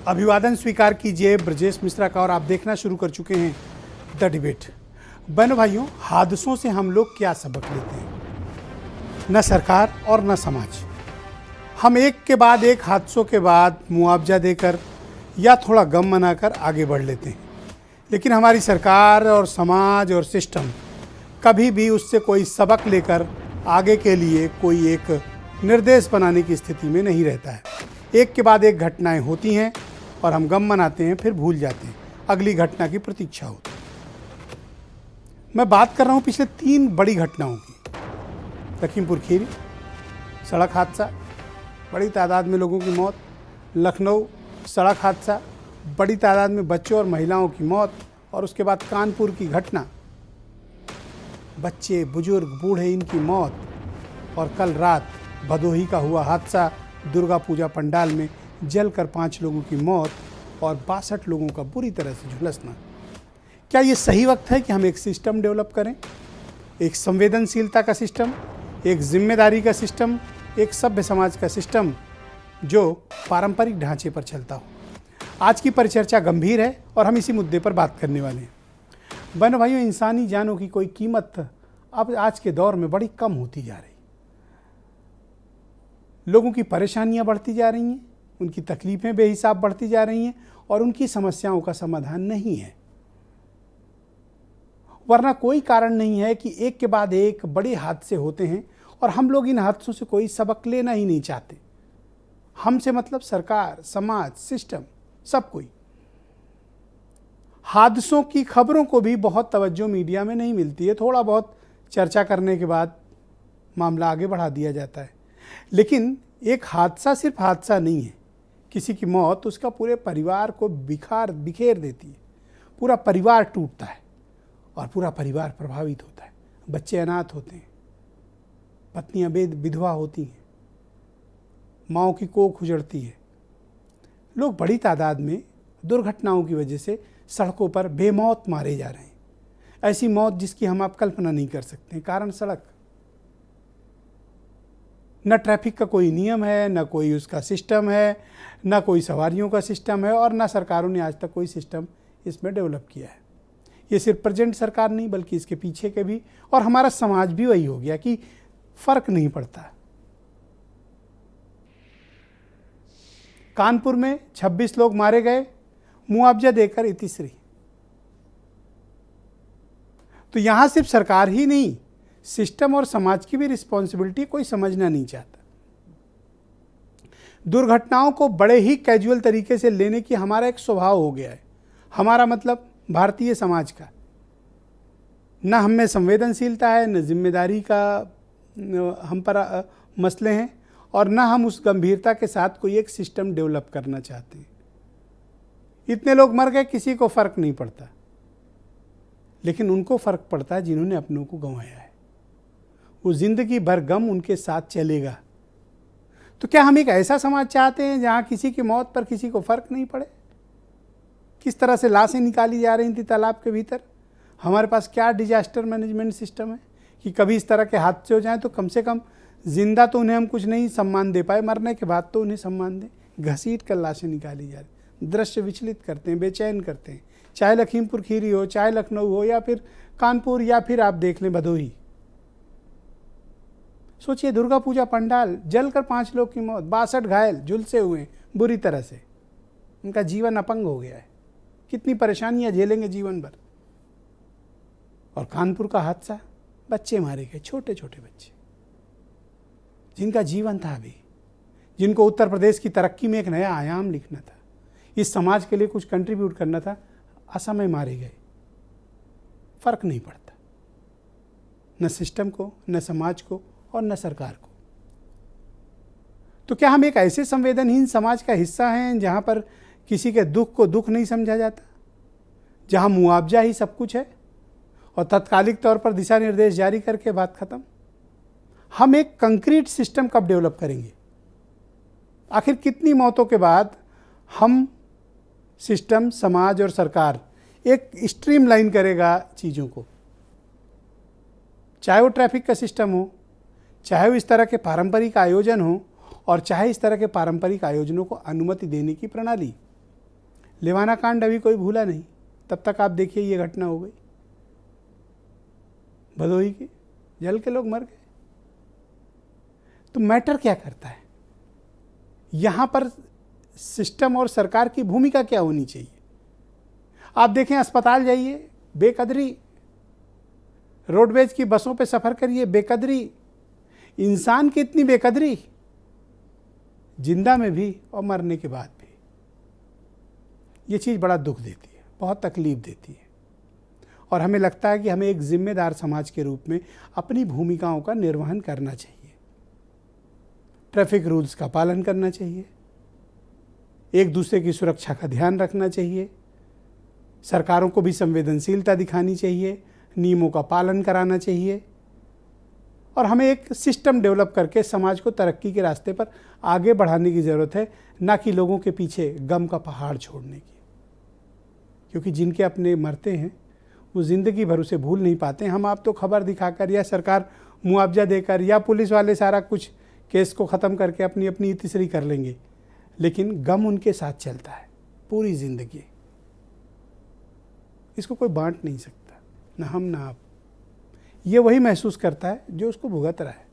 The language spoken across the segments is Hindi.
अभिवादन स्वीकार कीजिए ब्रजेश मिश्रा का और आप देखना शुरू कर चुके हैं द डिबेट। बहनों भाइयों, हादसों से हम लोग क्या सबक लेते हैं? न सरकार और न समाज। हम एक के बाद एक हादसों के बाद मुआवजा देकर या थोड़ा गम मनाकर आगे बढ़ लेते हैं, लेकिन हमारी सरकार और समाज और सिस्टम कभी भी उससे कोई सबक लेकर आगे के लिए कोई एक निर्देश बनाने की स्थिति में नहीं रहता है। एक के बाद एक घटनाएं होती हैं और हम गम मनाते हैं, फिर भूल जाते हैं, अगली घटना की प्रतीक्षा होती है। मैं बात कर रहा हूं पिछले 3 बड़ी घटनाओं की। लखीमपुर खीरी सड़क हादसा, बड़ी तादाद में लोगों की मौत। लखनऊ सड़क हादसा, बड़ी तादाद में बच्चों और महिलाओं की मौत। और उसके बाद कानपुर की घटना, बच्चे बुजुर्ग बूढ़े इनकी मौत। और कल रात भदोही का हुआ हादसा, दुर्गा पूजा पंडाल में जलकर 5 लोगों की मौत और 62 लोगों का बुरी तरह से झुलसना। क्या ये सही वक्त है कि हम एक सिस्टम डेवलप करें, एक संवेदनशीलता का सिस्टम, एक जिम्मेदारी का सिस्टम, एक सभ्य समाज का सिस्टम जो पारंपरिक ढांचे पर चलता हो? आज की परिचर्चा गंभीर है और हम इसी मुद्दे पर बात करने वाले हैं। बहनों भाइयों, इंसानी जानों की कोई कीमत अब आज के दौर में बड़ी कम होती जा रही। लोगों की परेशानियां बढ़ती जा रही हैं, उनकी तकलीफें बेहिसाब बढ़ती जा रही हैं और उनकी समस्याओं का समाधान नहीं है। वरना कोई कारण नहीं है कि एक के बाद एक बड़े हादसे होते हैं और हम लोग इन हादसों से कोई सबक लेना ही नहीं चाहते। हमसे मतलब सरकार, समाज, सिस्टम, सब कोई। हादसों की खबरों को भी बहुत तवज्जो मीडिया में नहीं मिलती है। थोड़ा बहुत चर्चा करने के बाद मामला आगे बढ़ा दिया जाता है। लेकिन एक हादसा सिर्फ हादसा नहीं है। किसी की मौत उसका पूरे परिवार को बिखेर देती है। पूरा परिवार टूटता है और पूरा परिवार प्रभावित होता है। बच्चे अनाथ होते हैं, पत्नियां विधवा होती हैं, माँओं की कोख उजड़ती है। लोग बड़ी तादाद में दुर्घटनाओं की वजह से सड़कों पर बेमौत मारे जा रहे हैं। ऐसी मौत जिसकी हम आप कल्पना नहीं कर सकते। कारण सड़क। न ट्रैफिक का कोई नियम है, न कोई उसका सिस्टम है, न कोई सवारियों का सिस्टम है और न सरकारों ने आज तक कोई सिस्टम इसमें डेवलप किया है। ये सिर्फ प्रेजेंट सरकार नहीं बल्कि इसके पीछे के भी, और हमारा समाज भी वही हो गया कि फर्क नहीं पड़ता। कानपुर में 26 लोग मारे गए, मुआवजा देकर इतिश्री। तो यहां सिर्फ सरकार ही नहीं, सिस्टम और समाज की भी रिस्पॉन्सिबिलिटी कोई समझना नहीं चाहता। दुर्घटनाओं को बड़े ही कैजुअल तरीके से लेने की हमारा एक स्वभाव हो गया है। हमारा मतलब भारतीय समाज का। न हम में संवेदनशीलता है, न जिम्मेदारी का हम पर मसले हैं और न हम उस गंभीरता के साथ कोई एक सिस्टम डेवलप करना चाहते हैं। इतने लोग मर गए, किसी को फर्क नहीं पड़ता, लेकिन उनको फर्क पड़ता है जिन्होंने अपनों को गंवाया है। वो जिंदगी भर गम उनके साथ चलेगा। तो क्या हम एक ऐसा समाज चाहते हैं जहां किसी की मौत पर किसी को फर्क नहीं पड़े? किस तरह से लाशें निकाली जा रही थी तालाब के भीतर? हमारे पास क्या डिजास्टर मैनेजमेंट सिस्टम है कि कभी इस तरह के हादसे हो जाएं तो कम से कम जिंदा तो उन्हें हम कुछ नहीं सम्मान दे पाए, मरने के बाद तो उन्हें सम्मान दें। घसीट कर लाशें निकाली जा रही, दृश्य विचलित करते हैं, बेचैन करते हैं। चाहे लखीमपुर खीरी हो, चाहे लखनऊ हो, या फिर कानपुर, या फिर आप देख लें भदोही। सोचिए, दुर्गा पूजा पंडाल जलकर 5 लोग की मौत, 62 घायल, झुलसे हुए बुरी तरह से। उनका जीवन अपंग हो गया है। कितनी परेशानियां झेलेंगे जीवन भर। और कानपुर का हादसा, बच्चे मारे गए, छोटे छोटे बच्चे जिनका जीवन था अभी, जिनको उत्तर प्रदेश की तरक्की में एक नया आयाम लिखना था, इस समाज के लिए कुछ कंट्रीब्यूट करना था, असमय मारे गए। फर्क नहीं पड़ता न सिस्टम को, न समाज को और न सरकार को। तो क्या हम एक ऐसे संवेदनहीन समाज का हिस्सा हैं जहां पर किसी के दुख को दुख नहीं समझा जाता, जहां मुआवजा ही सब कुछ है और तात्कालिक तौर पर दिशा निर्देश जारी करके बात खत्म? हम एक कंक्रीट सिस्टम कब डेवलप करेंगे? आखिर कितनी मौतों के बाद हम, सिस्टम, समाज और सरकार एक स्ट्रीमलाइन करेगा चीज़ों को? चाहे वो ट्रैफिक का सिस्टम हो, चाहे वो इस तरह के पारंपरिक आयोजन हो और चाहे इस तरह के पारंपरिक आयोजनों को अनुमति देने की प्रणाली। लेवाना कांड अभी कोई भूला नहीं, तब तक आप देखिए ये घटना हो गई भदोही की, जल के लोग मर गए। तो मैटर क्या करता है यहां पर, सिस्टम और सरकार की भूमिका क्या होनी चाहिए? आप देखें अस्पताल जाइए, बेकदरी, रोडवेज की बसों पे सफर करिए, बेकदरी, इंसान की इतनी बेकदरी, जिंदा में भी और मरने के बाद भी। ये चीज़ बड़ा दुख देती है, बहुत तकलीफ देती है, और हमें लगता है कि हमें एक जिम्मेदार समाज के रूप में अपनी भूमिकाओं का निर्वहन करना चाहिए। ट्रैफिक रूल्स का पालन करना चाहिए, एक दूसरे की सुरक्षा का ध्यान रखना चाहिए, सरकारों को भी संवेदनशीलता दिखानी चाहिए, नियमों का पालन कराना चाहिए, और हमें एक सिस्टम डेवलप करके समाज को तरक्की के रास्ते पर आगे बढ़ाने की ज़रूरत है, ना कि लोगों के पीछे गम का पहाड़ छोड़ने की। क्योंकि जिनके अपने मरते हैं वो ज़िंदगी भर उसे भूल नहीं पाते। हम आप तो खबर दिखाकर या सरकार मुआवजा देकर या पुलिस वाले सारा कुछ केस को ख़त्म करके अपनी अपनी तीसरी कर लेंगे, लेकिन गम उनके साथ चलता है पूरी ज़िंदगी। इसको कोई बांट नहीं सकता, ना हम ना आप। ये वही महसूस करता है जो उसको भुगत रहा है।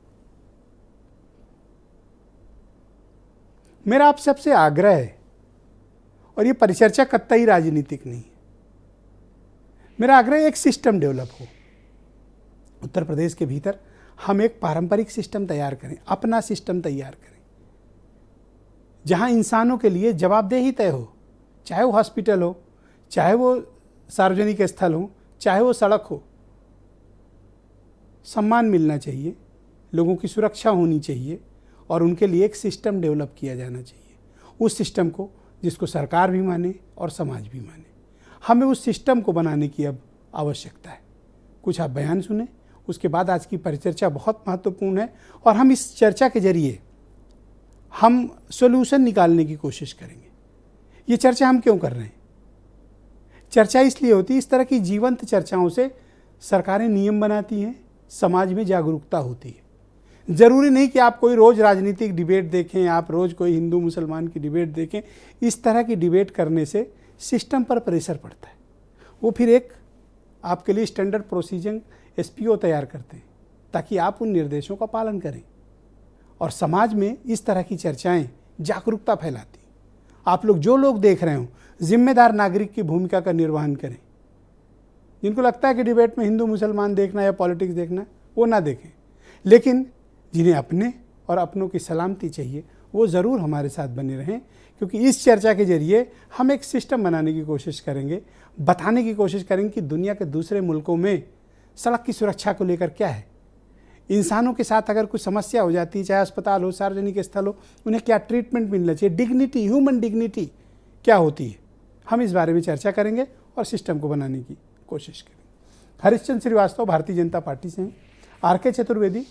मेरा आप सबसे आग्रह है, और ये परिचर्चा कतई राजनीतिक नहीं है, मेरा आग्रह एक सिस्टम डेवलप हो। उत्तर प्रदेश के भीतर हम एक पारंपरिक सिस्टम तैयार करें, अपना सिस्टम तैयार करें, जहां इंसानों के लिए जवाबदेही तय हो, चाहे वो हॉस्पिटल हो, चाहे वो सार्वजनिक स्थल हो, चाहे वो सड़क हो। सम्मान मिलना चाहिए, लोगों की सुरक्षा होनी चाहिए, और उनके लिए एक सिस्टम डेवलप किया जाना चाहिए। उस सिस्टम को जिसको सरकार भी माने और समाज भी माने। हमें उस सिस्टम को बनाने की अब आवश्यकता है। कुछ आप बयान सुने, उसके बाद आज की परिचर्चा बहुत महत्वपूर्ण है, और हम इस चर्चा के जरिए हम सॉल्यूशन निकालने की कोशिश करेंगे। ये चर्चा हम क्यों कर रहे हैं? चर्चा इसलिए होती है, इस तरह की जीवंत चर्चाओं से सरकारें नियम बनाती हैं, समाज में जागरूकता होती है। ज़रूरी नहीं कि आप कोई रोज़ राजनीतिक डिबेट देखें, आप रोज़ कोई हिंदू मुसलमान की डिबेट देखें। इस तरह की डिबेट करने से सिस्टम पर प्रेशर पड़ता है, वो फिर एक आपके लिए स्टैंडर्ड प्रोसीजर SPO तैयार करते हैं, ताकि आप उन निर्देशों का पालन करें, और समाज में इस तरह की चर्चाएं जागरूकता फैलाती। आप लोग जो लोग देख रहे हो, जिम्मेदार नागरिक की भूमिका का निर्वहन करें। जिनको लगता है कि डिबेट में हिंदू मुसलमान देखना या पॉलिटिक्स देखना, वो ना देखें, लेकिन जिन्हें अपने और अपनों की सलामती चाहिए वो ज़रूर हमारे साथ बने रहें, क्योंकि इस चर्चा के जरिए हम एक सिस्टम बनाने की कोशिश करेंगे, बताने की कोशिश करेंगे कि दुनिया के दूसरे मुल्कों में सड़क की सुरक्षा को लेकर क्या है, इंसानों के साथ अगर कुछ समस्या हो जाती है, चाहे अस्पताल हो, सार्वजनिक स्थल हो, उन्हें क्या ट्रीटमेंट मिलना चाहिए, डिग्निटी, ह्यूमन डिग्निटी क्या होती है। हम इस बारे में चर्चा करेंगे और सिस्टम को बनाने की कोशिश करेंगे। हरीशचंद्र श्रीवास्तव भारतीय जनता पार्टी से हैं। RK चतुर्वेदी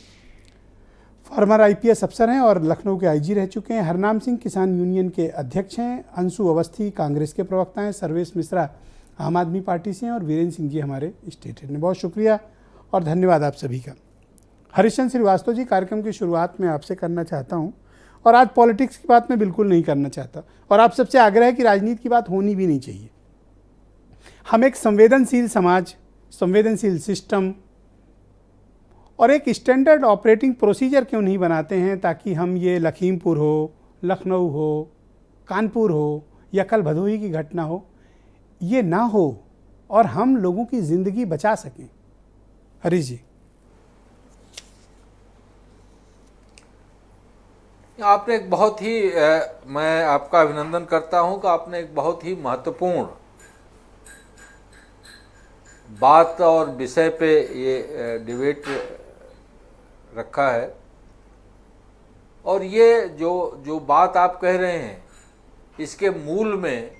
फॉर्मर IPS अफसर हैं और लखनऊ के IG रह चुके हैं। हरनाम सिंह किसान यूनियन के अध्यक्ष हैं। अंशु अवस्थी कांग्रेस के प्रवक्ता हैं। सर्वेश मिश्रा आम आदमी पार्टी से हैं, और वीरेंद्र सिंह जी हमारे स्टेट हेड हैं। बहुत शुक्रिया और धन्यवाद आप सभी का। हरीशचंद्र श्रीवास्तव जी, कार्यक्रम की शुरुआत में आपसे करना चाहता हूँ, और आज पॉलिटिक्स की बात मैं बिल्कुल नहीं करना चाहता, और आप सबसे आग्रह है कि राजनीति की बात होनी भी नहीं चाहिए। हम एक संवेदनशील समाज, संवेदनशील सिस्टम और एक स्टैंडर्ड ऑपरेटिंग प्रोसीजर क्यों नहीं बनाते हैं, ताकि हम ये लखीमपुर हो, लखनऊ हो, कानपुर हो या कल भदोही की घटना हो, ये ना हो और हम लोगों की ज़िंदगी बचा सकें। हरीश जी, आपने एक बहुत ही मैं आपका अभिनंदन करता हूं कि आपने एक बहुत ही महत्वपूर्ण बात और विषय पे ये डिबेट रखा है, और ये जो बात आप कह रहे हैं, इसके मूल में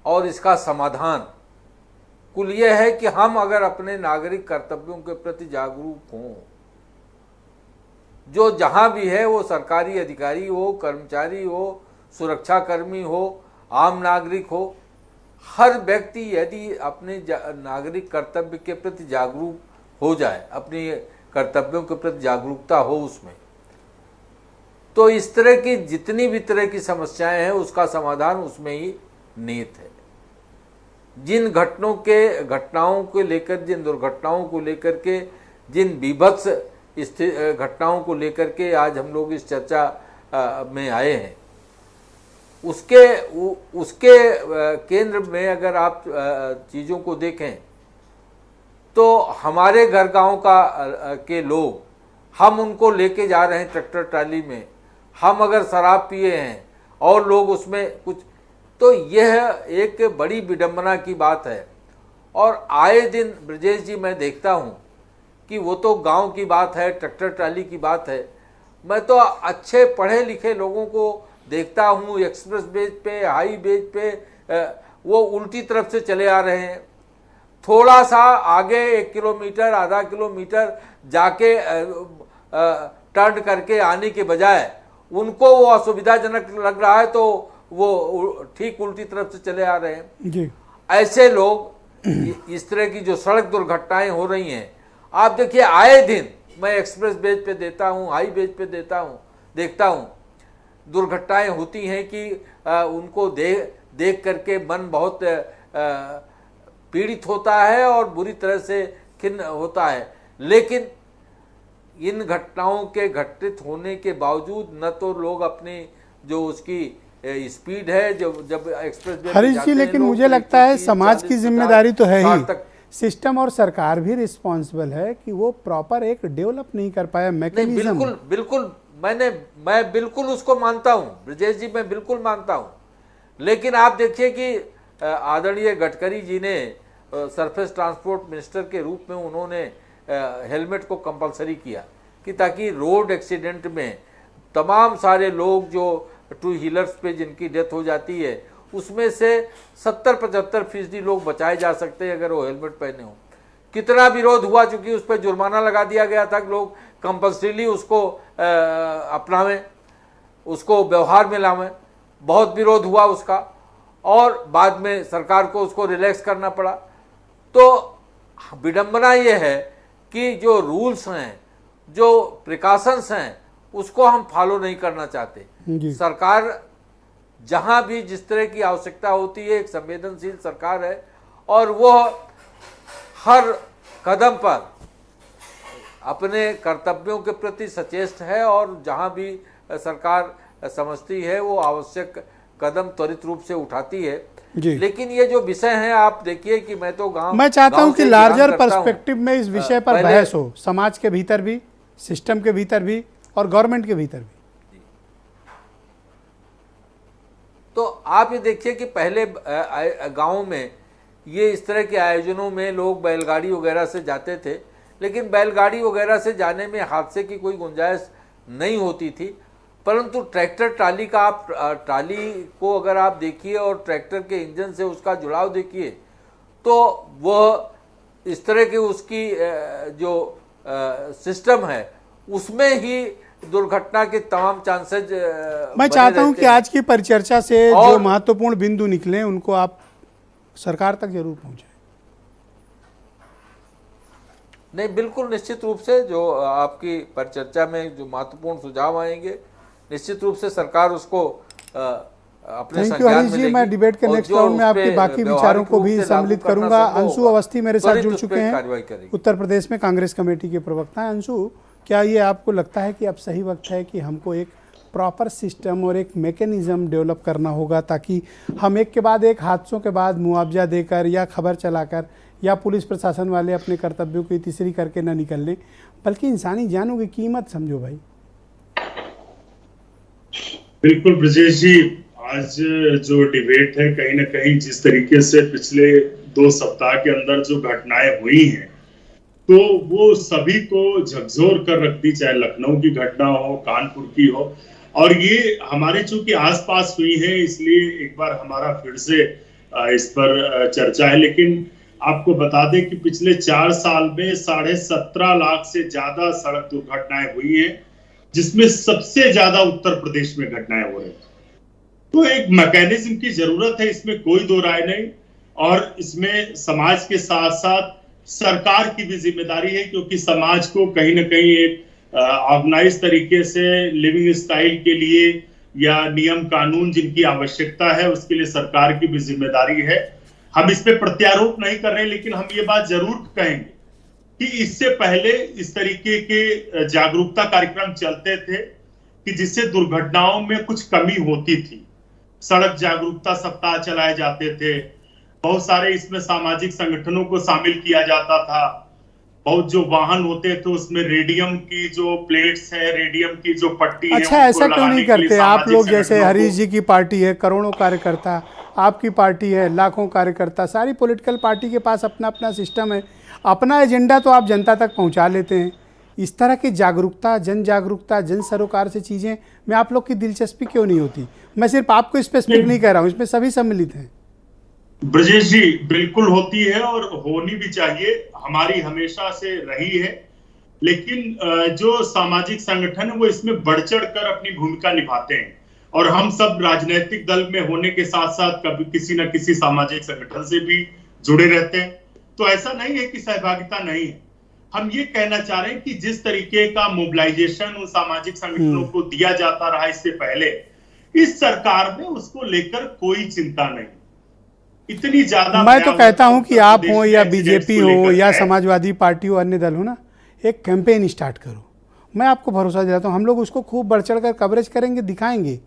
और इसका समाधान कुल ये है कि हम अगर अपने नागरिक कर्तव्यों के प्रति जागरूक हों, जो जहां भी है, वो सरकारी अधिकारी हो, कर्मचारी हो, सुरक्षाकर्मी हो, आम नागरिक हो, हर व्यक्ति यदि अपने नागरिक कर्तव्य के प्रति जागरूक हो जाए, अपने कर्तव्यों के प्रति जागरूकता हो उसमें, तो इस तरह की जितनी भी तरह की समस्याएं हैं उसका समाधान उसमें ही निहित है। जिन घटनाओं को लेकर, जिन दुर्घटनाओं को लेकर के, जिन बीभत्स घटनाओं को लेकर के आज हम लोग इस चर्चा में आए हैं, उसके केंद्र में अगर आप चीज़ों को देखें तो हमारे घर गांव के लोग, हम उनको लेके जा रहे हैं ट्रैक्टर ट्राली में, हम अगर शराब पिए हैं और लोग उसमें कुछ, तो यह एक बड़ी विडंबना की बात है। और आए दिन ब्रजेश जी मैं देखता हूँ कि वो तो गांव की बात है, ट्रैक्टर ट्राली की बात है, मैं तो अच्छे पढ़े लिखे लोगों को देखता हूँ एक्सप्रेस वेज पे, हाई वेज पे, वो उल्टी तरफ से चले आ रहे हैं। थोड़ा सा आगे 1 किलोमीटर, आधा किलोमीटर जाके टर्न करके आने के बजाय उनको वो असुविधाजनक लग रहा है तो वो ठीक उल्टी तरफ से चले आ रहे हैं जी। ऐसे लोग, इस तरह की जो सड़क दुर्घटनाएं हो रही हैं, आप देखिए आए दिन मैं एक्सप्रेस वेज पे देता हूँ, हाई वेज पे देखता हूँ दुर्घटनाएं होती हैं कि उनको देख करके मन बहुत पीड़ित होता है और बुरी तरह से खिन्न होता है। लेकिन इन घटनाओं के घटित होने के बावजूद न तो लोग अपनी जो उसकी स्पीड है, जब एक्सप्रेस वे हरीश जी, लेकिन मुझे लगता है समाज की जिम्मेदारी तो है ही, सिस्टम और सरकार भी रिस्पॉन्सिबल है कि वो प्रॉपर एक डेवलप नहीं कर पाया मैकेनिज्म। बिल्कुल मैं बिल्कुल उसको मानता हूँ ब्रजेश जी, मैं बिल्कुल मानता हूँ। लेकिन आप देखिए कि आदरणीय गडकरी जी ने सरफेस ट्रांसपोर्ट मिनिस्टर के रूप में उन्होंने हेलमेट को कंपलसरी किया कि ताकि रोड एक्सीडेंट में तमाम सारे लोग जो 2 व्हीलर्स पे जिनकी डेथ हो जाती है उसमें से 70-75% लोग बचाए जा सकते हैं अगर वो हेलमेट पहने हो। कितना विरोध हुआ, चूंकि उस पर जुर्माना लगा दिया गया था कि लोग कंपल्सरीली उसको अपनावें, उसको व्यवहार में लावें। बहुत विरोध हुआ उसका और बाद में सरकार को उसको रिलैक्स करना पड़ा। तो विडंबना ये है कि जो रूल्स हैं, जो प्रिकॉशंस हैं, उसको हम फॉलो नहीं करना चाहते। सरकार जहां भी जिस तरह की आवश्यकता होती है, एक संवेदनशील सरकार है और वो हर कदम पर अपने कर्तव्यों के प्रति सचेत है और जहां भी सरकार समझती है वो आवश्यक कदम त्वरित रूप से उठाती है। लेकिन ये जो विषय हैं, आप देखिए कि मैं चाहता हूं कि लार्जर पर्सपेक्टिव में इस विषय पर बहस हो, समाज के भीतर भी, सिस्टम के भीतर भी और गवर्नमेंट के भीतर भी। तो आप ये देखिए कि पहले गाँव में ये इस तरह के आयोजनों में लोग बैलगाड़ी वगैरह से जाते थे, लेकिन बैलगाड़ी वगैरह से जाने में हादसे की कोई गुंजाइश नहीं होती थी। परंतु ट्रैक्टर ट्राली का आप ट्राली को अगर आप देखिए और ट्रैक्टर के इंजन से उसका जुड़ाव देखिए तो वह इस तरह की उसकी जो सिस्टम है उसमें ही दुर्घटना के तमाम चांसेज। मैं चाहता हूं कि आज की परिचर्चा से जो महत्वपूर्ण बिंदु निकले उनको आप सरकार तक जरूर पहुंचाएं। नहीं, बिल्कुल निश्चित रूप से जो आपकी परिचर्चा में जो महत्वपूर्ण सुझाव आएंगे निश्चित रूप से सरकार उसको अपने संज्ञान में लेगी। मैं डिबेट के नेक्स्ट राउंड में आपके बाकी विचारों को भी सम्मिलित करूंगा। अंशु अवस्थी मेरे साथ जुड़ चुके हैं, उत्तर प्रदेश में कांग्रेस कमेटी के प्रवक्ता हैं। अंशु, क्या ये आपको लगता है कि अब सही वक्त है कि हमको एक प्रॉपर सिस्टम और एक मैकेनिज्म डेवलप करना होगा ताकि हम एक के बाद एक हादसों के बाद मुआवजा देकर या खबर चलाकर या पुलिस प्रशासन वाले अपने कर्तव्यों की तीसरी करके न निकल लें, बल्कि इंसानी जानों की कीमत समझो भाई। बिल्कुल ब्रजेश जी, आज जो डिबेट है कहीं ना कहीं जिस तरीके से पिछले 2 सप्ताह के अंदर जो घटनाएं हुई हैं तो वो सभी को झकझोर कर रखती, चाहे लखनऊ की घटना हो, कानपुर की हो, और ये हमारे चूंकि आसपास हुई है इसलिए एक बार हमारा फिर से इस पर चर्चा है। लेकिन आपको बता दें कि पिछले 4 साल में 17.5 लाख से ज्यादा सड़क दुर्घटनाएं हुई हैं, जिसमें सबसे ज्यादा उत्तर प्रदेश में घटनाएं हो रही। तो एक मैकेनिज्म की जरूरत है, इसमें कोई दो राय नहीं, और इसमें समाज के साथ साथ सरकार की भी जिम्मेदारी है, क्योंकि समाज को कहीं ना कहीं एक ऑर्गेनाइज तरीके से लिविंग स्टाइल के लिए या नियम कानून जिनकी आवश्यकता है उसके लिए सरकार की भी जिम्मेदारी है। हम इस पे प्रत्यारोप नहीं कर रहे, लेकिन हम ये बात जरूर कहेंगे कि इससे पहले इस तरीके के जागरूकता कार्यक्रम चलते थे कि जिससे दुर्घटनाओं में कुछ कमी होती थी। सड़क जागरूकता सप्ताह चलाए जाते थे, बहुत सारे इसमें सामाजिक संगठनों को शामिल किया जाता था। बहुत जो वाहन होते थे उसमें रेडियम की जो प्लेट्स है, रेडियम की जो पट्टी है, अच्छा, ऐसा क्यों नहीं करते आप लोग? जैसे हरीश जी की पार्टी है, करोड़ों कार्यकर्ता, आपकी पार्टी है, लाखों कार्यकर्ता, सारी पॉलिटिकल पार्टी के पास अपना अपना सिस्टम है, अपना एजेंडा तो आप जनता तक पहुंचा लेते हैं। इस तरह की जागरूकता, जन जागरूकता, जन सरोकार से चीज़ें में आप लोग की दिलचस्पी क्यों नहीं होती? मैं सिर्फ आपको स्पेसिफिक नहीं कह रहा हूँ, इसमें सभी सम्मिलित हैं। ब्रजेश जी, बिल्कुल होती है और होनी भी चाहिए, हमारी हमेशा से रही है। लेकिन जो सामाजिक संगठन है वो इसमें बढ़ चढ़ कर अपनी भूमिका निभाते हैं और हम सब राजनीतिक दल में होने के साथ साथ कभी किसी न किसी सामाजिक संगठन से भी जुड़े रहते हैं। तो ऐसा नहीं है कि सहभागिता नहीं है। हम ये कहना चाह रहे हैं कि जिस तरीके का मोबिलाइजेशन उन सामाजिक संगठनों को दिया जाता रहा इससे पहले, इस सरकार में उसको लेकर कोई चिंता नहीं। इतनी ज्यादा मैं तो कहता हूं कि आप हो या बीजेपी हो या समाजवादी पार्टी हो, अन्य दल हो ना, एक कैंपेन स्टार्ट करो। मैं आपको भरोसा दिलाता हूं, हम लोग उसको खूब बढ़ चढ़ कर कवरेज करेंगे, दिखाएंगे।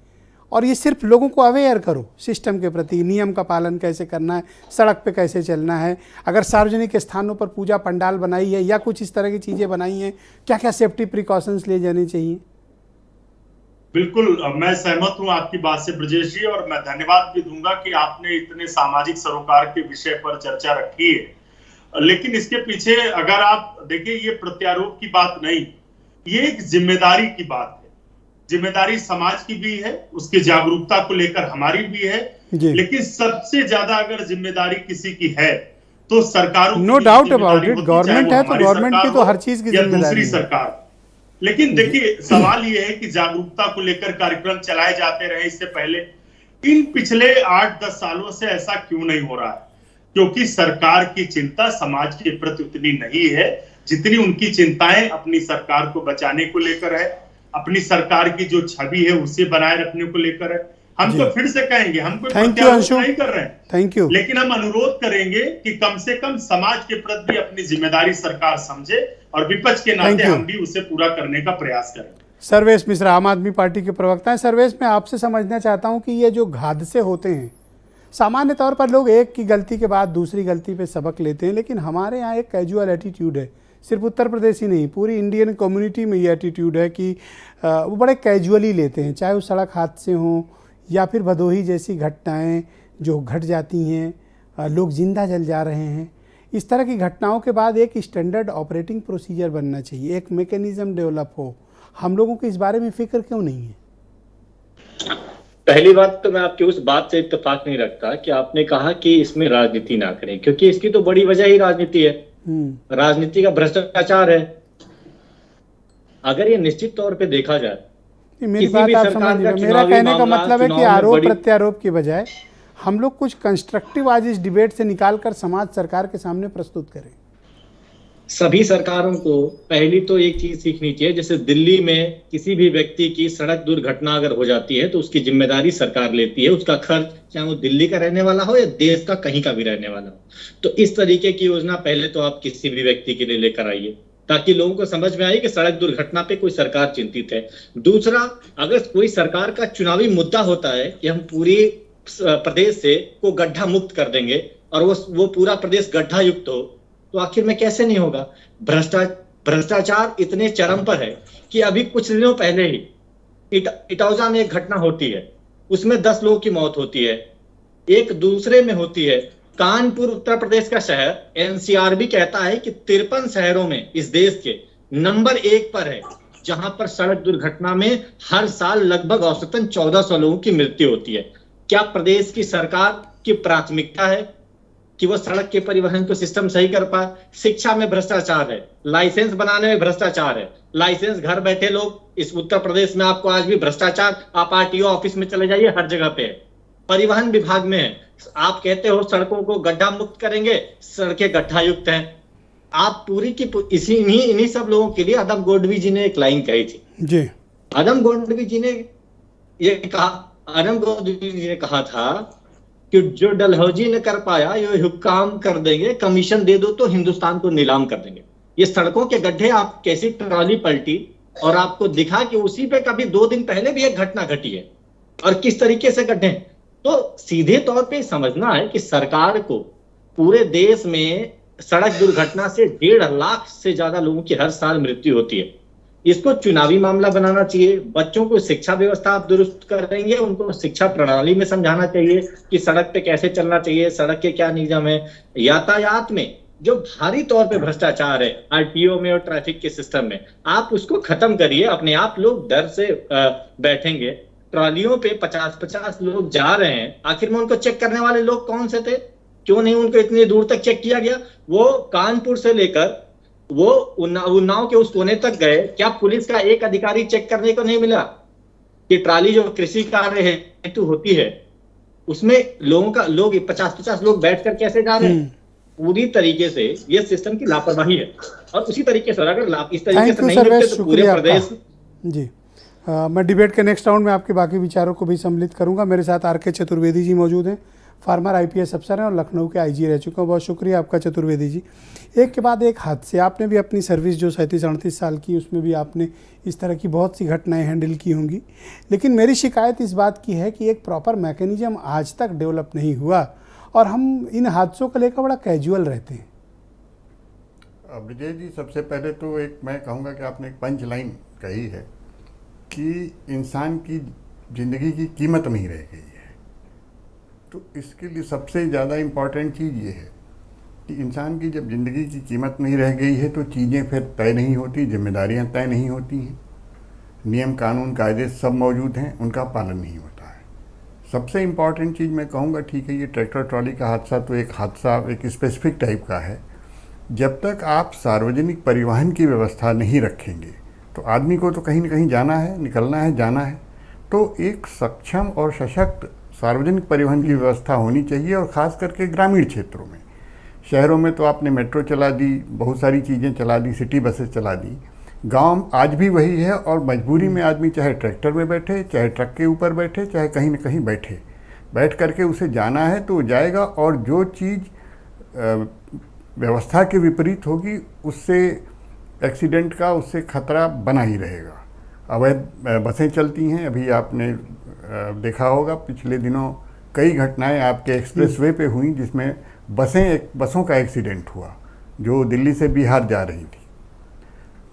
और ये सिर्फ लोगों को अवेयर करो सिस्टम के प्रति, नियम का पालन कैसे करना है, सड़क पे कैसे चलना है, अगर सार्वजनिक स्थानों पर पूजा पंडाल बनाई है या कुछ इस तरह की चीज़ें बनाई हैं, क्या क्या सेफ्टी प्रिकॉशंस ले जाने चाहिए। बिल्कुल, मैं सहमत हूं आपकी बात से ब्रजेश जी, और मैं धन्यवाद भी दूंगा कि आपने इतने सामाजिक सरोकार के विषय पर चर्चा रखी है। लेकिन इसके पीछे अगर आप देखिए, ये प्रत्यारोप की बात नहीं, ये एक जिम्मेदारी की बात है। जिम्मेदारी समाज की भी है, उसकी जागरूकता को लेकर हमारी भी है, लेकिन सबसे ज्यादा अगर जिम्मेदारी किसी की है तो सरकारों की। No doubt about it, government है तो गवर्नमेंट की तो हर चीज की जिम्मेदारी दूसरी सरकार। लेकिन देखिए, सवाल ये है कि जागरूकता को लेकर कार्यक्रम चलाए जाते रहे इससे पहले, इन पिछले 8-10 सालों से ऐसा क्यों नहीं हो रहा है? क्योंकि सरकार की चिंता समाज के प्रति उतनी नहीं है जितनी उनकी चिंताएं अपनी सरकार को बचाने को लेकर है, अपनी सरकार की जो छवि है उसे बनाए रखने को लेकर है। हम तो फिर से कहेंगे, हम कोई प्रत्यारोप नहीं कर रहे हैं, थैंक यू, लेकिन हम अनुरोध करेंगे कि कम से कम समाज के प्रति अपनी जिम्मेदारी सरकार समझे और विपक्ष के नाते हम भी उसे पूरा करने का प्रयास करें। सर्वेश मिश्रा, आम आदमी पार्टी के प्रवक्ता हैं। सर्वेश, मैं आपसे समझना चाहता हूं कि ये जो हादसे होते हैं, सामान्य तौर पर लोग एक की गलती के बाद दूसरी गलती पे सबक लेते हैं, लेकिन हमारे यहाँ एक कैजुअल एटीट्यूड है, सिर्फ उत्तर प्रदेश ही नहीं, पूरी इंडियन कम्युनिटी में ये एटीट्यूड है कि वो बड़े कैजुअली लेते हैं, चाहे वो सड़क हादसे हों या फिर भदोही जैसी घटनाएं जो घट जाती हैं, लोग जिंदा जल जा रहे हैं। इस तरह की घटनाओं के बाद एक स्टैंडर्ड ऑपरेटिंग प्रोसीजर बनना चाहिए, एक मैकेनिज्म डेवलप हो। हम लोगों को इस बारे में फिक्र क्यों नहीं है? पहली बात तो मैं आपकी उस बात से इत्तेफाक नहीं रखता कि आपने कहा कि इसमें राजनीति ना करें, क्योंकि इसकी तो बड़ी वजह ही राजनीति है। राजनीति का भ्रष्टाचार है। अगर ये निश्चित तौर पे देखा जाए, मेरी बात आप समझ रहे हो, मेरा कहने का मतलब है कि आरोप प्रत्यारोप की बजाय हम लोग कुछ कंस्ट्रक्टिव आज इस डिबेट से निकालकर समाज सरकार के सामने प्रस्तुत करें। सभी सरकारों को पहली तो एक चीज सीखनी चाहिए, जैसे दिल्ली में किसी भी व्यक्ति की सड़क दुर्घटना अगर हो जाती है तो उसकी जिम्मेदारी सरकार लेती है, उसका खर्च चाहे वो दिल्ली का रहने वाला हो या देश का कहीं का भी रहने वाला हो। तो इस तरीके की योजना पहले तो आप किसी भी व्यक्ति के लिए लेकर आइए, ताकि लोगों को समझ में आए कि सड़क दुर्घटना पे कोई सरकार चिंतित है। दूसरा, अगर कोई सरकार का चुनावी मुद्दा होता है कि हम पूरी प्रदेश से को गड्ढा मुक्त कर देंगे और वो पूरा प्रदेश गड्ढा युक्त हो, तो आखिर में कैसे नहीं होगा? भ्रष्टाचार इतने चरम पर है कि अभी कुछ दिनों पहले ही इटौजा में एक घटना होती है, उसमें 10 लोगों की मौत होती है, एक दूसरे में होती है। कानपुर उत्तर प्रदेश का शहर, एनसीआर भी कहता है कि 53 शहरों में इस देश के नंबर 1 पर है, जहां पर सड़क दुर्घटना में हर साल लगभग औसतन 1400 लोगों की मृत्यु होती है। क्या प्रदेश की सरकार की प्राथमिकता है कि वो सड़क के परिवहन को सिस्टम सही कर पाए? शिक्षा में भ्रष्टाचार है, लाइसेंस बनाने में भ्रष्टाचार है, लाइसेंस घर बैठे लोग इस उत्तर प्रदेश में आपको आज भी भ्रष्टाचार, आप आरटीओ ऑफिस में चले जाइए, हर जगह पे है। परिवहन विभाग में है, आप कहते हो सड़कों को गड्ढा मुक्त करेंगे, सड़कें गड्ढा युक्त हैं। आप पूरी की इसी इन्हीं सब लोगों के लिए अदम गोडवी जी ने एक लाइन कही थी। जी। अदम गोडवी जी ने ये कहा, अदम गोडवी जी ने कहा था कि जो डलहौजी ने कर पाया ये हुक्काम कर देंगे, कमीशन दे दो तो हिंदुस्तान को नीलाम कर देंगे। ये सड़कों के गड्ढे, आप कैसी ट्रॉली पलटी और आपको दिखा कि उसी पे कभी 2 दिन पहले भी एक घटना घटी है और किस तरीके से गड्ढे। तो सीधे तौर पे समझना है कि सरकार को पूरे देश में सड़क दुर्घटना से 1.5 लाख से ज्यादा लोगों की हर साल मृत्यु होती है। इसको चुनावी मामला बनाना चाहिए। बच्चों को शिक्षा व्यवस्था आप दुरुस्त करेंगे, उनको शिक्षा प्रणाली में समझाना चाहिए कि सड़क पे कैसे चलना चाहिए, सड़क के क्या नियम है। यातायात में जो भारी तौर पे भ्रष्टाचार है आरटीओ में और ट्रैफिक के सिस्टम में, आप उसको खत्म करिए। अपने आप लोग डर से बैठेंगे। ट्रॉलियों पे 50-50 लोग जा रहे हैं, आखिर में उनको चेक करने वाले लोग कौन से थे? क्यों नहीं उनको इतनी दूर तक चेक किया गया? वो कानपुर से लेकर वो उन्नाव के उस कोने तक गए, क्या पुलिस का एक अधिकारी चेक करने को नहीं मिला कि ट्राली जो कृषि कार्य हेतु होती है उसमें लोग 50-50 लोग बैठकर कैसे जा रहे हैं? पूरी तरीके से ये सिस्टम की लापरवाही है। और उसी तरीके से अगर इस तरीके से नहीं निपटे तो पूरे प्रदेश जी। मैं डिबेट के नेक्स्ट राउंड में आपके बाकी विचारों को भी सम्मिलित करूंगा। मेरे साथ आर.के. चतुर्वेदी जी मौजूद हैं, फार्मर आईपीएस अफसर हैं और लखनऊ के आईजी रह चुके हैं। बहुत शुक्रिया आपका चतुर्वेदी जी। एक के बाद एक हादसे, आपने भी अपनी सर्विस जो 37-38 साल की, उसमें भी आपने इस तरह की बहुत सी घटनाएं हैंडल की होंगी। लेकिन मेरी शिकायत इस बात की है कि एक प्रॉपर मैकेनिज्म आज तक डेवलप नहीं हुआ और हम इन हादसों को लेकर बड़ा कैजुअल रहते हैं। विजय जी, सबसे पहले तो एक मैं कहूँगा कि आपने एक पंच लाइन कही है कि इंसान की ज़िंदगी की कीमत नहीं रह गई है। तो इसके लिए सबसे ज़्यादा इम्पॉर्टेंट चीज़ ये है कि इंसान की जब ज़िंदगी की कीमत नहीं रह गई है तो चीज़ें फिर तय नहीं होती, जिम्मेदारियां तय नहीं होती हैं, नियम कानून कायदे सब मौजूद हैं, उनका पालन नहीं होता है। सबसे इम्पॉर्टेंट चीज़ मैं कहूँगा, ठीक है ये ट्रैक्टर ट्रॉली का हादसा तो एक हादसा एक स्पेसिफिक टाइप का है। जब तक आप सार्वजनिक परिवहन की व्यवस्था नहीं रखेंगे तो आदमी को तो कहीं ना कहीं जाना है, निकलना है, जाना है। तो एक सक्षम और सशक्त सार्वजनिक परिवहन की व्यवस्था होनी चाहिए और ख़ास करके ग्रामीण क्षेत्रों में। शहरों में तो आपने मेट्रो चला दी, बहुत सारी चीज़ें चला दी, सिटी बसेस चला दी। गांव आज भी वही है और मजबूरी में आदमी चाहे ट्रैक्टर में बैठे, चाहे ट्रक के ऊपर बैठे, चाहे कहीं ना कहीं बैठ करके उसे जाना है तो जाएगा। और जो चीज़ व्यवस्था के विपरीत होगी उससे एक्सीडेंट का, उससे खतरा बना ही रहेगा। अवैध बसें चलती हैं, अभी आपने देखा होगा पिछले दिनों कई घटनाएं आपके एक्सप्रेसवे पे हुई जिसमें बसों का एक्सीडेंट हुआ जो दिल्ली से बिहार जा रही थी।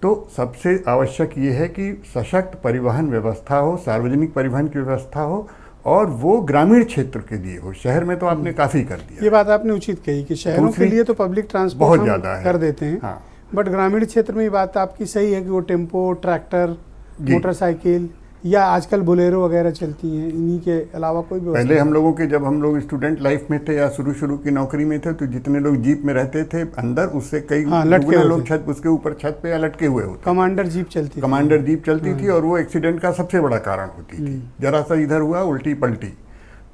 तो सबसे आवश्यक ये है कि सशक्त परिवहन व्यवस्था हो, सार्वजनिक परिवहन की व्यवस्था हो और वो ग्रामीण क्षेत्र के लिए हो। शहर में तो आपने काफ़ी कर दिया, ये बात आपने उचित कही कि शहरों के लिए तो पब्लिक ट्रांसपोर्ट बहुत ज़्यादा कर देते हैं। हाँ। बट ग्रामीण क्षेत्र में ये बात आपकी सही है कि वो टेम्पो, ट्रैक्टर, मोटरसाइकिल या आजकल बोलेरो वगैरह चलती हैं, इन्हीं के अलावा कोई भी। पहले हम लोगों के, जब हम लोग स्टूडेंट लाइफ में थे या शुरू की नौकरी में थे, तो जितने लोग जीप में रहते थे अंदर, उससे कई दुगने लोग छत, उसके ऊपर छत पे या लटके हुए होते। कमांडर जीप चलती थी और वो एक्सीडेंट का सबसे बड़ा कारण होती थी। जरा सा इधर हुआ, उल्टी पलटी।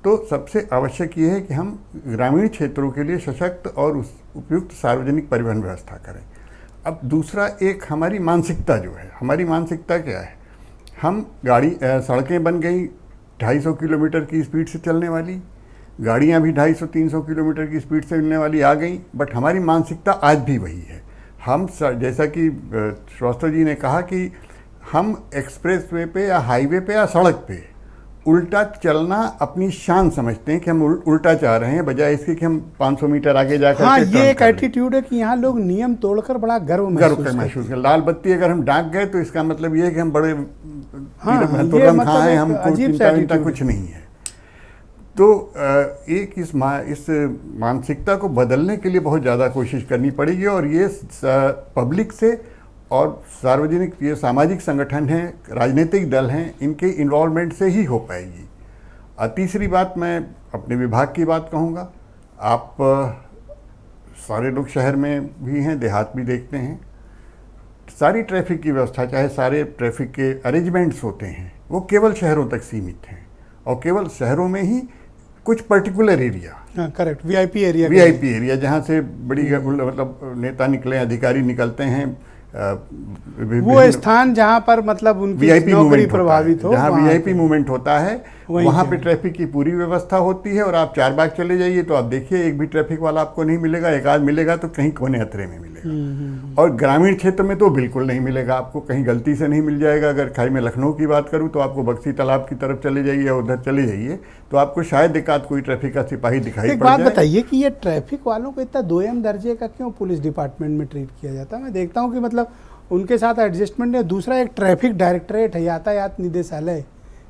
तो सबसे आवश्यक ये है कि हम ग्रामीण क्षेत्रों के लिए सशक्त और उपयुक्त सार्वजनिक परिवहन व्यवस्था करें। अब दूसरा एक हमारी मानसिकता जो है, हमारी मानसिकता क्या है, हम सड़कें बन गई 250 किलोमीटर की स्पीड से चलने वाली, गाड़ियां भी 250-300 किलोमीटर की स्पीड से चलने वाली आ गई, बट हमारी मानसिकता आज भी वही है। हम जैसा कि श्रीवास्तव जी ने कहा कि हम एक्सप्रेस वे पे या हाईवे पे या सड़क पे उल्टा चलना अपनी शान समझते हैं कि हम उल्टा चाह रहे हैं, बजाय इसके कि हम 500 मीटर आगे जाकर। हाँ, ये एक एटीट्यूड है कि यहाँ लोग नियम तोड़कर बड़ा गर्व महसूस करते। लाल बत्ती अगर हम डाक गए तो इसका मतलब ये है कि हम बड़े हमको चिंता कुछ नहीं है। तो एक इस मानसिकता को बदलने के लिए बहुत ज़्यादा कोशिश करनी पड़ेगी और ये पब्लिक से और सार्वजनिक ये सामाजिक संगठन हैं, राजनीतिक दल हैं, इनके इन्वॉल्वमेंट से ही हो पाएगी। तीसरी बात मैं अपने विभाग की बात कहूँगा। आप सारे लोग शहर में भी हैं, देहात भी देखते हैं, सारी ट्रैफिक की व्यवस्था, चाहे सारे ट्रैफिक के अरेंजमेंट्स होते हैं वो केवल शहरों तक सीमित हैं और केवल शहरों में ही कुछ पर्टिकुलर एरिया हाँ correct, VIP area. VIP area जहाँ से बड़ी मतलब नेता निकले, अधिकारी निकलते हैं, वो स्थान जहाँ पर मतलब उनकी वीआईपी नौकरी मूवमेंट प्रभावित हो, जहाँ वहाँ वीआईपी मूवमेंट होता है वहीं वहाँ पे। पे ट्रैफिक की पूरी व्यवस्था होती है। और आप चारबाग चले जाइए तो आप देखिए एक भी ट्रैफिक वाला आपको नहीं मिलेगा, एक आध मिलेगा तो कहीं कोने अतरे में मिलेगा। और ग्रामीण क्षेत्र में तो बिल्कुल नहीं मिलेगा आपको, कहीं गलती से नहीं मिल जाएगा। अगर खाई में लखनऊ की बात करूँ तो आपको बक्सी तालाब की तरफ चले जाइए या उधर चले जाइए तो आपको शायद एक आध कोई ट्रैफिक का सिपाही दिखाई एक पड़ बात जाए। बताइए कि ये ट्रैफिक वालों को इतना दोयम दर्जे का क्यों पुलिस डिपार्टमेंट में ट्रीट किया जाता है? मैं देखता हूँ कि मतलब उनके साथ एडजस्टमेंट है। दूसरा एक ट्रैफिक डायरेक्टरेट है, यातायात निदेशालय,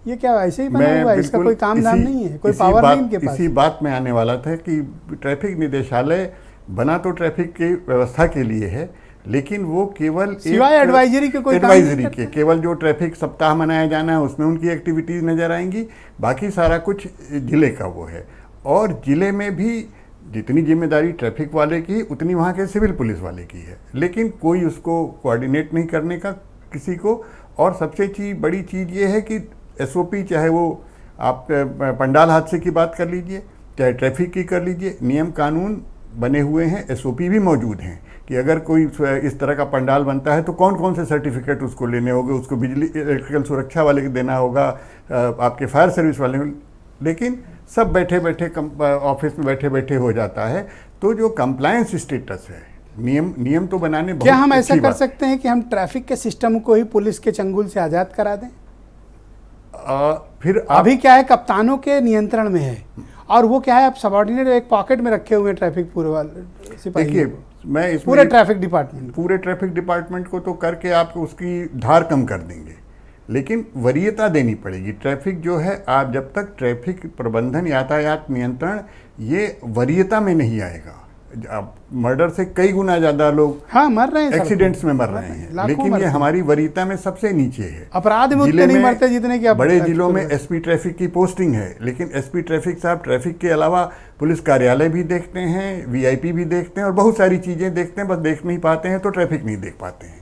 ये क्या ऐसे ही बना हुआ है? इसका कोई काम धाम नहीं है, कोई पावर नहीं इनके पास? इसी बात में आने वाला था कि ट्रैफिक निदेशालय बना तो ट्रैफिक की व्यवस्था के लिए है, लेकिन वो केवल सिवाय एडवाइजरी के कोई काम एडवाइजरी नहीं के केवल जो ट्रैफिक सप्ताह मनाया जाना है उसमें उनकी एक्टिविटीज नजर आएंगी, बाकी सारा कुछ जिले का वो है। और जिले में भी जितनी जिम्मेदारी ट्रैफिक वाले की उतनी वहाँ के सिविल पुलिस वाले की है, लेकिन कोई उसको कोऑर्डिनेट नहीं करने का किसी को। और सबसे बड़ी चीज़ ये है कि एसओपी, चाहे वो आप पंडाल हादसे की बात कर लीजिए, चाहे ट्रैफिक की कर लीजिए, नियम कानून बने हुए हैं, एसओपी भी मौजूद हैं कि अगर कोई इस तरह का पंडाल बनता है तो कौन कौन से सर्टिफिकेट उसको लेने होंगे, उसको बिजली इलेक्ट्रिकल सुरक्षा वाले को देना होगा, आपके फायर सर्विस वाले को, लेकिन सब बैठे बैठे ऑफिस में बैठे बैठे हो जाता है। तो जो कंप्लायंस स्टेटस है, नियम तो बनाने बहुत क्या हम ऐसा अच्छी कर बात है। सकते हैं कि हम ट्रैफिक के सिस्टम को ही पुलिस के चंगुल से आज़ाद करा दें? फिर आप अभी क्या है, कप्तानों के नियंत्रण में है, और वो क्या है, आप सबऑर्डिनेट एक पॉकेट में रखे हुए हैं ट्रैफिक पूरे वाले सिपाही देखिए, को। मैं इसमें पूरे ट्रैफिक डिपार्टमेंट पूरे ट्रैफिक डिपार्टमेंट को तो करके आप उसकी धार कम कर देंगे, लेकिन वरीयता देनी पड़ेगी। ट्रैफिक जो है, आप जब तक ट्रैफिक प्रबंधन, यातायात नियंत्रण ये वरीयता में नहीं आएगा, अब मर्डर से कई गुना ज़्यादा लोग हाँ मर रहे हैं, एक्सीडेंट्स में मर रहे हैं, लाखों लेकिन मरते ये हैं। हमारी वरीयता में सबसे नीचे है। अपराध में जिले उतने नहीं में मरते जितने कि बड़े जिलों में एसपी ट्रैफिक की पोस्टिंग है, लेकिन एसपी ट्रैफिक साहब ट्रैफिक के अलावा पुलिस कार्यालय भी देखते हैं, वीआईपी भी देखते हैं और बहुत सारी चीज़ें देखते हैं, बस देख नहीं पाते हैं तो ट्रैफिक नहीं देख पाते हैं।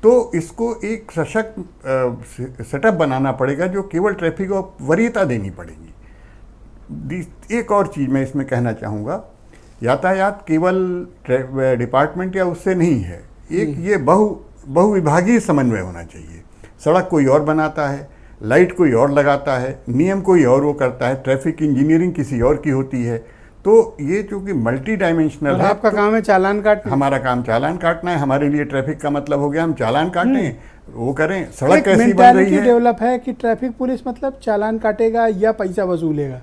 तो इसको एक सशक्त सेटअप बनाना पड़ेगा जो केवल ट्रैफिक को वरीयता देनी पड़ेगी। एक और चीज़ मैं इसमें कहना चाहूँगा, यातायात केवल डिपार्टमेंट या उससे नहीं है, एक ये बहुविभागीय समन्वय होना चाहिए। सड़क कोई और बनाता है, लाइट कोई और लगाता है, नियम कोई और वो करता है, ट्रैफिक इंजीनियरिंग किसी और की होती है। तो ये चूंकि मल्टी डायमेंशनल है, आपका काम है चालान काटना, हमारा काम चालान काटना है। हमारे लिए ट्रैफिक का मतलब हो गया हम चालान काटें, वो करें। सड़क एक कैसी बन रही मेंटालिटी है, डेवलप है कि ट्रैफिक पुलिस मतलब चालान काटेगा या पैसा वसूलेगा,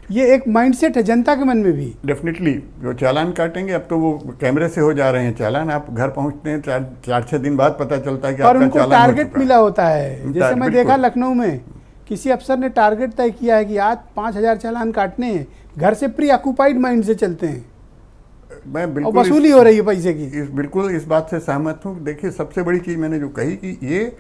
ये एक माइंडसेट है जनता के मन में भी। डेफिनेटली जो चालान काटेंगे, अब तो वो कैमरे से हो जा रहे हैं चालान, आप घर पहुंचते हैं 4-6 दिन बाद पता चलता है कि और आपका उनको चालान हो टारगेट चुका मिला है। होता है। जैसे मैं देखा लखनऊ में किसी अफसर ने टारगेट तय किया है कि आज 5000 चालान काटने हैं, घर से प्री ऑक्यूपाइड माइंड से चलते हैं मैं और बिल्कुल वसूली हो रही है पैसे की। बिल्कुल इस बात से सहमत हूँ। देखिए, सबसे बड़ी चीज़ मैंने जो कही कि ये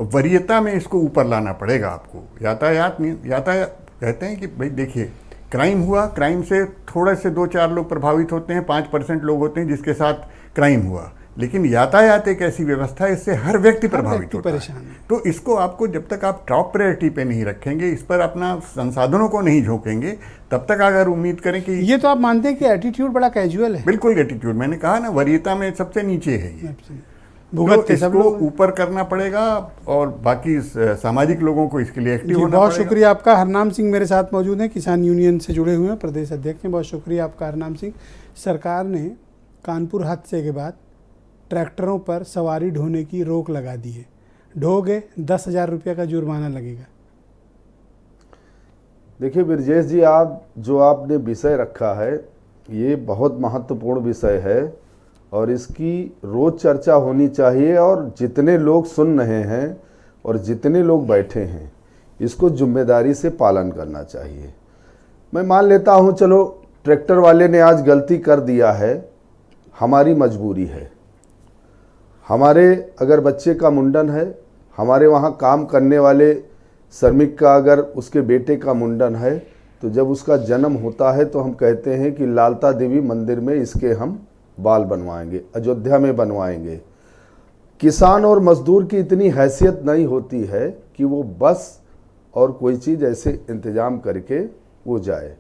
वरीयता में इसको ऊपर लाना पड़ेगा आपको। यातायात कहते हैं कि भाई देखिए, क्राइम हुआ, क्राइम से थोड़े से 2-4 लोग प्रभावित होते हैं, 5% लोग होते हैं जिसके साथ क्राइम हुआ, लेकिन यातायात एक ऐसी व्यवस्था है, इससे हर व्यक्ति प्रभावित होता परेशान है। है। तो इसको आपको जब तक आप टॉप प्रायोरिटी पे नहीं रखेंगे, इस पर अपना संसाधनों को नहीं झोंकेंगे, तब तक अगर उम्मीद करें कि ये तो आप मानते हैं कि एटीट्यूड बड़ा कैजुअल है, बिल्कुल एटीट्यूड, मैंने कहा ना, वरीयता में सबसे नीचे है ये। भुगतते सब इसको लोग। ऊपर करना पड़ेगा और बाकी सामाजिक लोगों को इसके लिए एक्टिव जी, होना बहुत पड़ेगा। शुक्रिया आपका। हरनाम सिंह मेरे साथ मौजूद हैं, किसान यूनियन से जुड़े हुए हैं, प्रदेश अध्यक्ष हैं। बहुत शुक्रिया आपका हरनाम सिंह। सरकार ने कानपुर हादसे के बाद ट्रैक्टरों पर सवारी ढोने की रोक लगा दी है। ढोगे 10,000 रुपये का जुर्माना लगेगा। देखिए ब्रजेश जी, आप जो आपने विषय रखा है ये बहुत महत्वपूर्ण विषय है और इसकी रोज चर्चा होनी चाहिए, और जितने लोग सुन रहे हैं और जितने लोग बैठे हैं इसको जिम्मेदारी से पालन करना चाहिए। मैं मान लेता हूं, चलो ट्रैक्टर वाले ने आज गलती कर दिया है, हमारी मजबूरी है। हमारे अगर बच्चे का मुंडन है, हमारे वहाँ काम करने वाले श्रमिक का अगर उसके बेटे का मुंडन है, तो जब उसका जन्म होता है तो हम कहते हैं कि लालता देवी मंदिर में इसके हम बाल बनवाएंगे, अयोध्या में बनवाएंगे। किसान और मजदूर की इतनी हैसियत नहीं होती है कि वो बस और कोई चीज़ ऐसे इंतजाम करके वो जाए।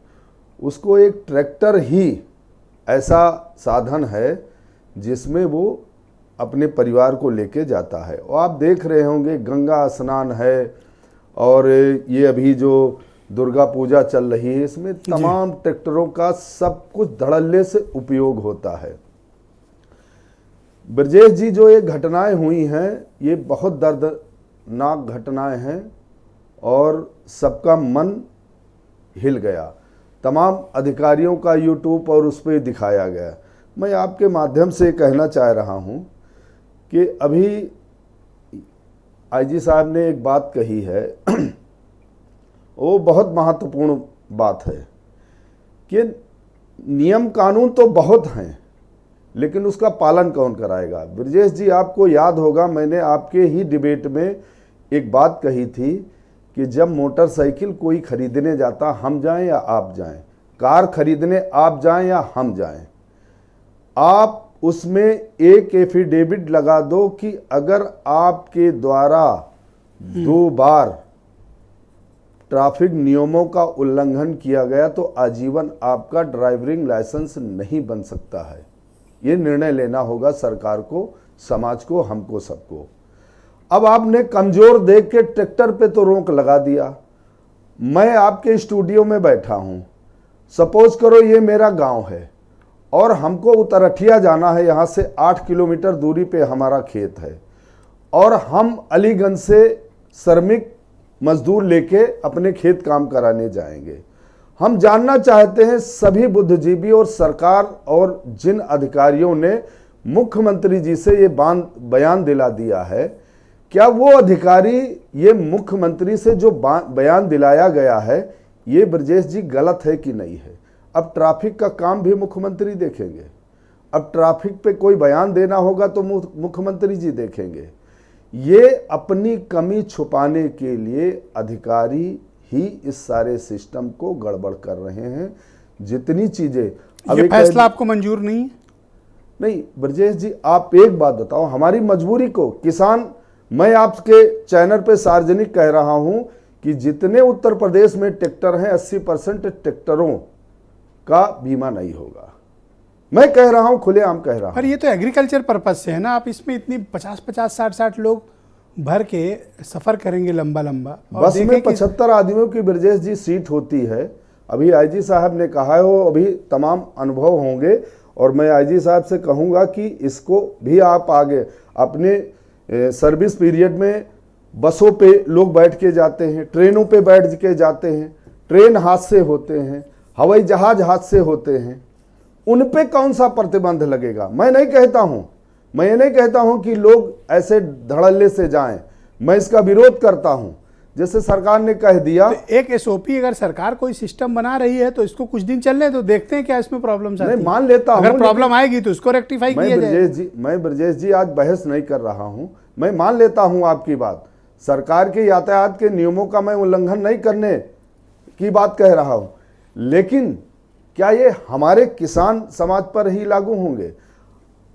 उसको एक ट्रैक्टर ही ऐसा साधन है जिसमें वो अपने परिवार को लेके जाता है। और आप देख रहे होंगे गंगा स्नान है और ये अभी जो दुर्गा पूजा चल रही है, इसमें तमाम ट्रैक्टरों का सब कुछ धड़ल्ले से उपयोग होता है। ब्रजेश जी, जो ये घटनाएं हुई हैं ये बहुत दर्दनाक घटनाएं हैं और सबका मन हिल गया। तमाम अधिकारियों का यूट्यूब और उस पर दिखाया गया। मैं आपके माध्यम से कहना चाह रहा हूं कि अभी आईजी साहब ने एक बात कही है वो बहुत महत्वपूर्ण बात है कि नियम कानून तो बहुत हैं लेकिन उसका पालन कौन कराएगा। ब्रजेश जी, आपको याद होगा मैंने आपके ही डिबेट में एक बात कही थी कि जब मोटरसाइकिल कोई खरीदने जाता, हम जाएं या आप जाएं, कार खरीदने आप जाएं या हम जाएं, आप उसमें एक एफिडेविट लगा दो कि अगर आपके द्वारा 2 बार ट्रैफिक नियमों का उल्लंघन किया गया तो आजीवन आपका ड्राइविंग लाइसेंस नहीं बन सकता है। ये निर्णय लेना होगा सरकार को, समाज को, हमको, सबको। अब आपने कमजोर देख के ट्रैक्टर पे तो रोक लगा दिया। मैं आपके स्टूडियो में बैठा हूं, सपोज करो ये मेरा गांव है और हमको उतरठिया जाना है, यहाँ से 8 किलोमीटर दूरी पे हमारा खेत है और हम अलीगंज से श्रमिक मजदूर लेके अपने खेत काम कराने जाएंगे। हम जानना चाहते हैं सभी बुद्धिजीवी और सरकार और जिन अधिकारियों ने मुख्यमंत्री जी से ये बयान दिला दिया है, क्या वो अधिकारी ये मुख्यमंत्री से जो बयान दिलाया गया है ये ब्रजेश जी गलत है कि नहीं है। अब ट्रैफिक का काम भी मुख्यमंत्री देखेंगे। अब ट्रैफिक पे कोई बयान देना होगा तो मुख्यमंत्री जी देखेंगे। ये अपनी कमी छुपाने के लिए अधिकारी ही इस सारे सिस्टम को गड़बड़ कर रहे हैं। जितनी चीजें ये फैसला आपको मंजूर नहीं है? नहीं ब्रजेश जी, आप एक बात बताओ, हमारी मजबूरी को किसान, मैं आपके चैनल पे सार्वजनिक कह रहा हूं कि जितने उत्तर प्रदेश में ट्रैक्टर हैं 80% ट्रैक्टरों का बीमा नहीं होगा। मैं कह रहा हूं, खुलेआम कह रहा हूं। पर ये तो एग्रीकल्चर पर्पज से है ना, आप इसमें इतनी 50-50, 60-60 लोग भर के सफर करेंगे लंबा लंबा। बस में 75 आदमियों की ब्रजेश जी सीट होती है। अभी आईजी साहब ने कहा है वो अभी तमाम अनुभव होंगे और मैं आईजी साहब से कहूंगा कि इसको भी आप आगे अपने सर्विस पीरियड में बसों पे लोग बैठ के जाते हैं, ट्रेनों पे बैठ के जाते हैं, ट्रेन हादसे होते हैं, हवाई जहाज हादसे होते हैं, उन पे कौन सा प्रतिबंध लगेगा? मैं नहीं कहता हूं कि लोग ऐसे धड़ल्ले से जाएं, मैं इसका विरोध करता हूं। जैसे सरकार ने कह दिया तो एक एसओपी, अगर सरकार कोई सिस्टम बना रही है तो इसको कुछ दिन चलने तो देखते हैं क्या इसमें प्रॉब्लम आती है। नहीं, मान लेता हूं, अगर प्रॉब्लम आएगी तो उसको रेक्टिफाई किया जाए। मैं ब्रजेश जी आज बहस नहीं कर रहा हूं, मैं मान लेता हूं आपकी बात। सरकार के यातायात के नियमों का मैं उल्लंघन नहीं करने की बात कह रहा हूं, लेकिन क्या ये हमारे किसान समाज पर ही लागू होंगे?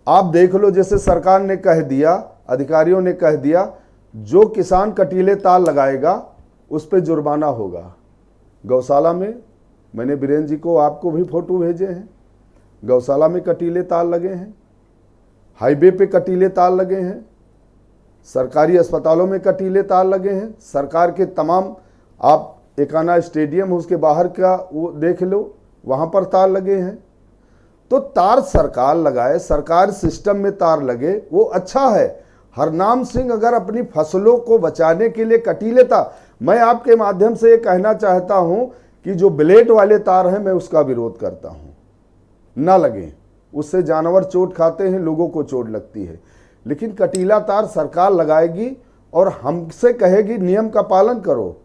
आप देख लो, जैसे सरकार ने कह दिया, अधिकारियों ने कह दिया, जो किसान कटीले तार लगाएगा उस पर जुर्माना होगा। गौशाला में मैंने बीरेन्द्र जी को, आपको भी फोटो भेजे हैं, गौशाला में कटीले तार लगे हैं, हाईवे पे कटीले तार लगे हैं, सरकारी अस्पतालों में कटीले तार लगे हैं, सरकार के तमाम, आप एकाना स्टेडियम उसके बाहर का वो देख लो, वहाँ पर तार लगे हैं। तो तार सरकार लगाए, सरकार सिस्टम में तार लगे, वो अच्छा है। हरनाम सिंह अगर अपनी फसलों को बचाने के लिए कटीले तार, मैं आपके माध्यम से ये कहना चाहता हूं कि जो ब्लेड वाले तार हैं मैं उसका विरोध करता हूं, ना लगे, उससे जानवर चोट खाते हैं, लोगों को चोट लगती है। लेकिन कटीला तार सरकार लगाएगी और हमसे कहेगी नियम का पालन करो,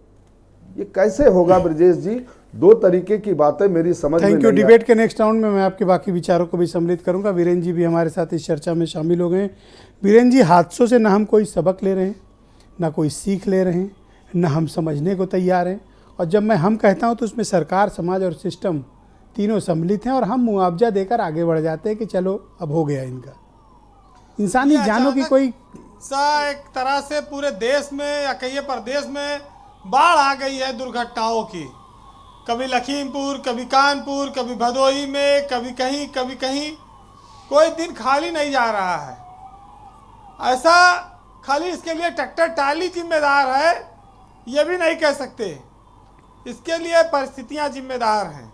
ये कैसे होगा ब्रजेश जी? 2 तरीके की बातें मेरी समझ में नहीं। Thank you. डिबेट के नेक्स्ट राउंड में मैं आपके बाकी विचारों को भी सम्मिलित करूंगा। वीरेंद्र जी भी हमारे साथ इस चर्चा में शामिल हो गए। वीरेंद्र जी, हादसों से ना हम कोई सबक ले रहे हैं, ना कोई सीख ले रहे हैं, ना हम समझने को तैयार हैं। और जब मैं हम कहता हूं तो उसमें सरकार, समाज और सिस्टम तीनों सम्मिलित हैं और हम मुआवजा देकर आगे बढ़ जाते हैं कि चलो अब हो गया इनका। इंसानी जानों की कोई एक तरह से पूरे देश में या कई प्रदेश में बाढ़ आ गई है दुर्घटनाओं की। कभी लखीमपुर, कभी कानपुर, कभी भदोही में, कभी कहीं, कोई दिन खाली नहीं जा रहा है। ऐसा खाली इसके लिए ट्रैक्टर टाली जिम्मेदार है ये भी नहीं कह सकते, इसके लिए परिस्थितियां जिम्मेदार हैं।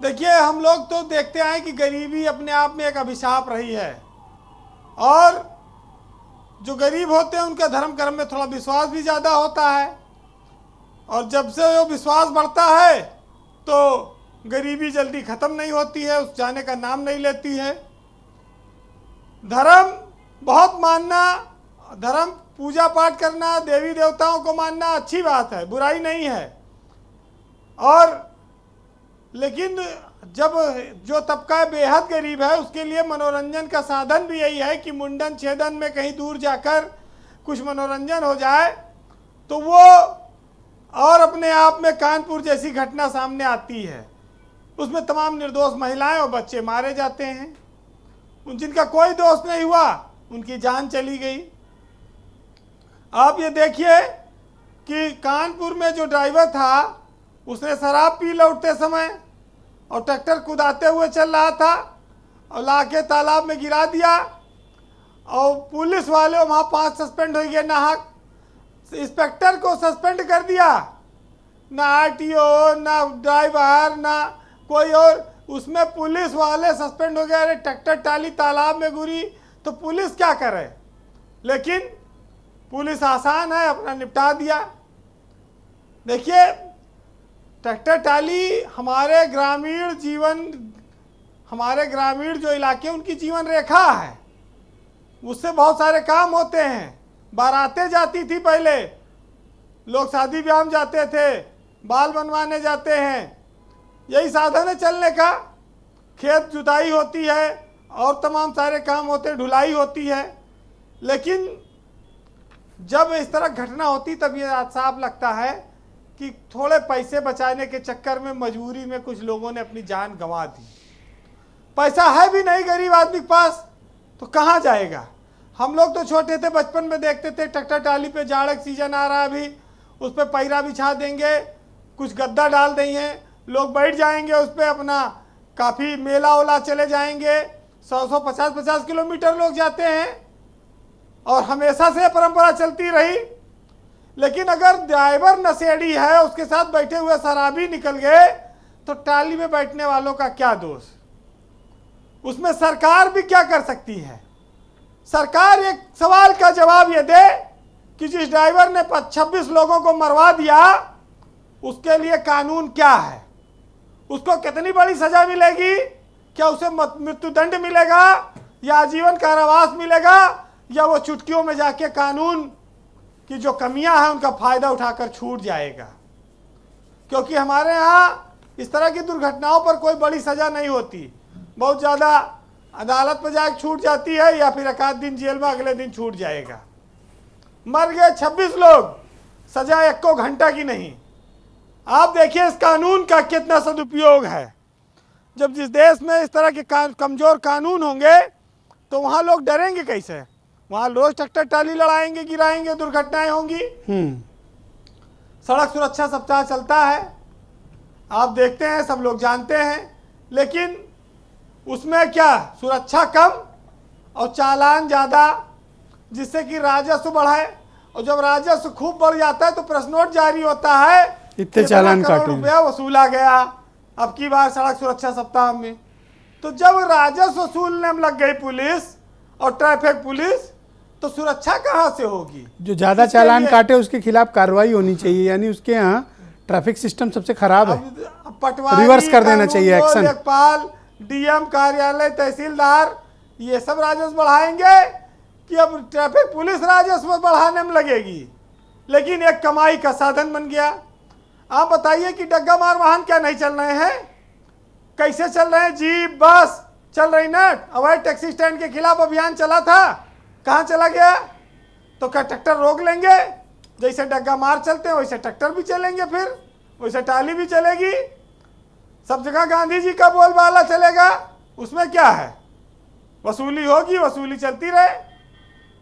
देखिए, हम लोग तो देखते आए कि गरीबी अपने आप में एक अभिशाप रही है, और जो गरीब होते हैं उनका धर्म कर्म में थोड़ा विश्वास भी ज़्यादा होता है, और जब से वो विश्वास बढ़ता है तो गरीबी जल्दी ख़त्म नहीं होती है, उस जाने का नाम नहीं लेती है। धर्म बहुत मानना, धर्म पूजा पाठ करना, देवी देवताओं को मानना अच्छी बात है, बुराई नहीं है। और लेकिन जब जो तबका बेहद गरीब है उसके लिए मनोरंजन का साधन भी यही है कि मुंडन छेदन में कहीं दूर जाकर कुछ मनोरंजन हो जाए, तो वो और अपने आप में कानपुर जैसी घटना सामने आती है। उसमें तमाम निर्दोष महिलाएं और बच्चे मारे जाते हैं, जिनका कोई दोष नहीं हुआ उनकी जान चली गई। आप ये देखिए कि कानपुर में जो ड्राइवर था उसने शराब पी लौटते समय और ट्रैक्टर कुदाते हुए चल रहा था और लाके तालाब में गिरा दिया, और पुलिस वाले वहाँ 5 सस्पेंड हो गए नाहक। इंस्पेक्टर को सस्पेंड कर दिया, ना आरटीओ, ना ड्राइवर, ना कोई और, उसमें पुलिस वाले सस्पेंड हो गए। अरे ट्रैक्टर टाली तालाब में गिरी तो पुलिस क्या करे, लेकिन पुलिस आसान है, अपना निपटा दिया। देखिए, ट्रैक्टर टाली हमारे ग्रामीण जीवन, हमारे ग्रामीण जो इलाके उनकी जीवन रेखा है, उससे बहुत सारे काम होते हैं। बारातें जाती थी पहले, लोग शादी ब्याह में जाते थे, बाल बनवाने जाते हैं, यही साधन है चलने का। खेत जुताई होती है और तमाम सारे काम होते हैं, ढुलाई होती है। लेकिन जब इस तरह घटना होती तब ये साफ लगता है कि थोड़े पैसे बचाने के चक्कर में मजबूरी में कुछ लोगों ने अपनी जान गंवा दी। पैसा है भी नहीं गरीब आदमी के पास तो कहाँ जाएगा। हम लोग तो छोटे थे, बचपन में देखते थे ट्रैक्टर टाली पे, जाड़े का सीजन आ रहा है अभी, उस पर पैरा बिछा देंगे, कुछ गद्दा डाल देंगे, लोग बैठ जाएंगे उस पर, अपना काफ़ी मेला ओला चले जाएंगे। 100-100, 50-50 किलोमीटर लोग जाते हैं और हमेशा से परंपरा चलती रही। लेकिन अगर ड्राइवर नशेड़ी है, उसके साथ बैठे हुए शराबी निकल गए तो टाली में बैठने वालों का क्या दोष, उसमें सरकार भी क्या कर सकती है। सरकार एक सवाल का जवाब ये दे कि जिस ड्राइवर ने 26 लोगों को मरवा दिया उसके लिए कानून क्या है, उसको कितनी बड़ी सजा मिलेगी, क्या उसे मृत्युदंड मिलेगा या आजीवन कारावास मिलेगा, या वो चुटकियों में जाके कानून की जो कमियां हैं उनका फायदा उठाकर छूट जाएगा। क्योंकि हमारे यहाँ इस तरह की दुर्घटनाओं पर कोई बड़ी सजा नहीं होती, बहुत ज़्यादा अदालत में जाकर छूट जाती है या फिर एक आध दिन जेल में, अगले दिन छूट जाएगा। मर गए 26 लोग, सजा 1 घंटा की नहीं। आप देखिए इस कानून का कितना सदुपयोग है। जब जिस देश में इस तरह के कमज़ोर कानून होंगे तो वहाँ लोग डरेंगे कैसे, वहाँ रोज ट्रैक्टर टाली लड़ाएंगे, गिराएंगे, दुर्घटनाएं होंगी। सड़क सुरक्षा सप्ताह चलता है, आप देखते हैं, सब लोग जानते हैं, लेकिन उसमें क्या सुरक्षा कम और चालान ज़्यादा, जिससे कि राजस्व बढ़े, और जब राजस्व खूब बढ़ जाता है तो प्रेस नोट जारी होता है, इतने चालान काटे, रुपया वसूला गया अब की बार सड़क सुरक्षा सप्ताह में। तो जब राजस्व वसूलने में लग गई पुलिस और ट्रैफिक पुलिस, तो सुरक्षा कहाँ से होगी। जो ज़्यादा चालान काटे उसके खिलाफ कार्रवाई होनी चाहिए, यानी उसके यहाँ ट्रैफिक सिस्टम सबसे खराब है, पटवारी, रिवर्स कर देना चाहिए एक्शन। लेखपाल, डीएम कार्यालय, तहसीलदार, ये सब राजस्व बढ़ाएंगे कि अब ट्रैफिक पुलिस राजस्व बढ़ाने में लगेगी, लेकिन एक कमाई का साधन बन गया। आप बताइए कि डग्गा मार वाहन क्या नहीं चल रहे हैं, कैसे चल रहे हैं, जीप बस चल रही ना। अवैध टैक्सी स्टैंड के खिलाफ अभियान चला था, कहाँ चला गया। तो क्या ट्रैक्टर रोक लेंगे, जैसे डग्गा मार चलते हैं वैसे ट्रैक्टर भी चलेंगे, फिर वैसे टाली भी चलेगी, सब जगह गांधी जी का बोलबाला चलेगा। उसमें क्या है, वसूली होगी, वसूली चलती रहे।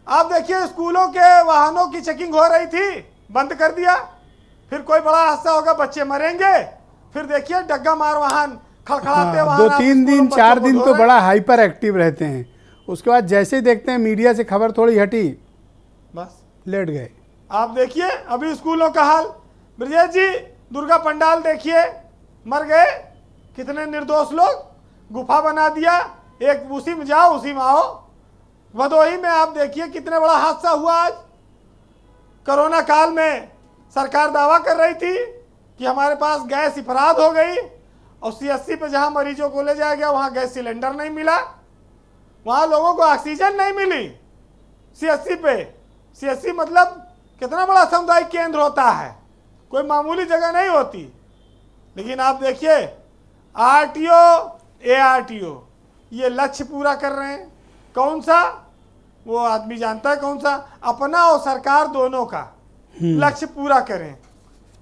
आप देखिए स्कूलों के वाहनों की चेकिंग हो रही थी, बंद कर दिया, फिर कोई बड़ा हादसा होगा, बच्चे मरेंगे, फिर देखिए डग्गा मार वाहन खड़खड़ाते हाँ, वाहन 2-3 दिन 4 दिन तो बड़ा हाइपर एक्टिव रहते हैं, उसके बाद जैसे ही देखते हैं मीडिया से खबर थोड़ी हटी बस लेट गए। आप देखिए अभी स्कूलों का हाल, ब्रजेश जी दुर्गा पंडाल देखिए, मर गए कितने निर्दोष लोग, गुफा बना दिया, एक उसी में जाओ उसी में आओ। भदोही में आप देखिए कितने बड़ा हादसा हुआ आज। कोरोना काल में सरकार दावा कर रही थी कि हमारे पास गैस इफराद हो गई, और CSC पे जहां मरीजों को ले जाया गया वहां गैस सिलेंडर नहीं मिला, वहां लोगों को ऑक्सीजन नहीं मिली। CSC पे, CSC मतलब कितना बड़ा सामुदायिक केंद्र होता है, कोई मामूली जगह नहीं होती। लेकिन आप देखिए RTO ARTO ये लक्ष्य पूरा कर रहे हैं। कौन सा, वो आदमी जानता है कौन सा, अपना और सरकार दोनों का लक्ष्य पूरा करें,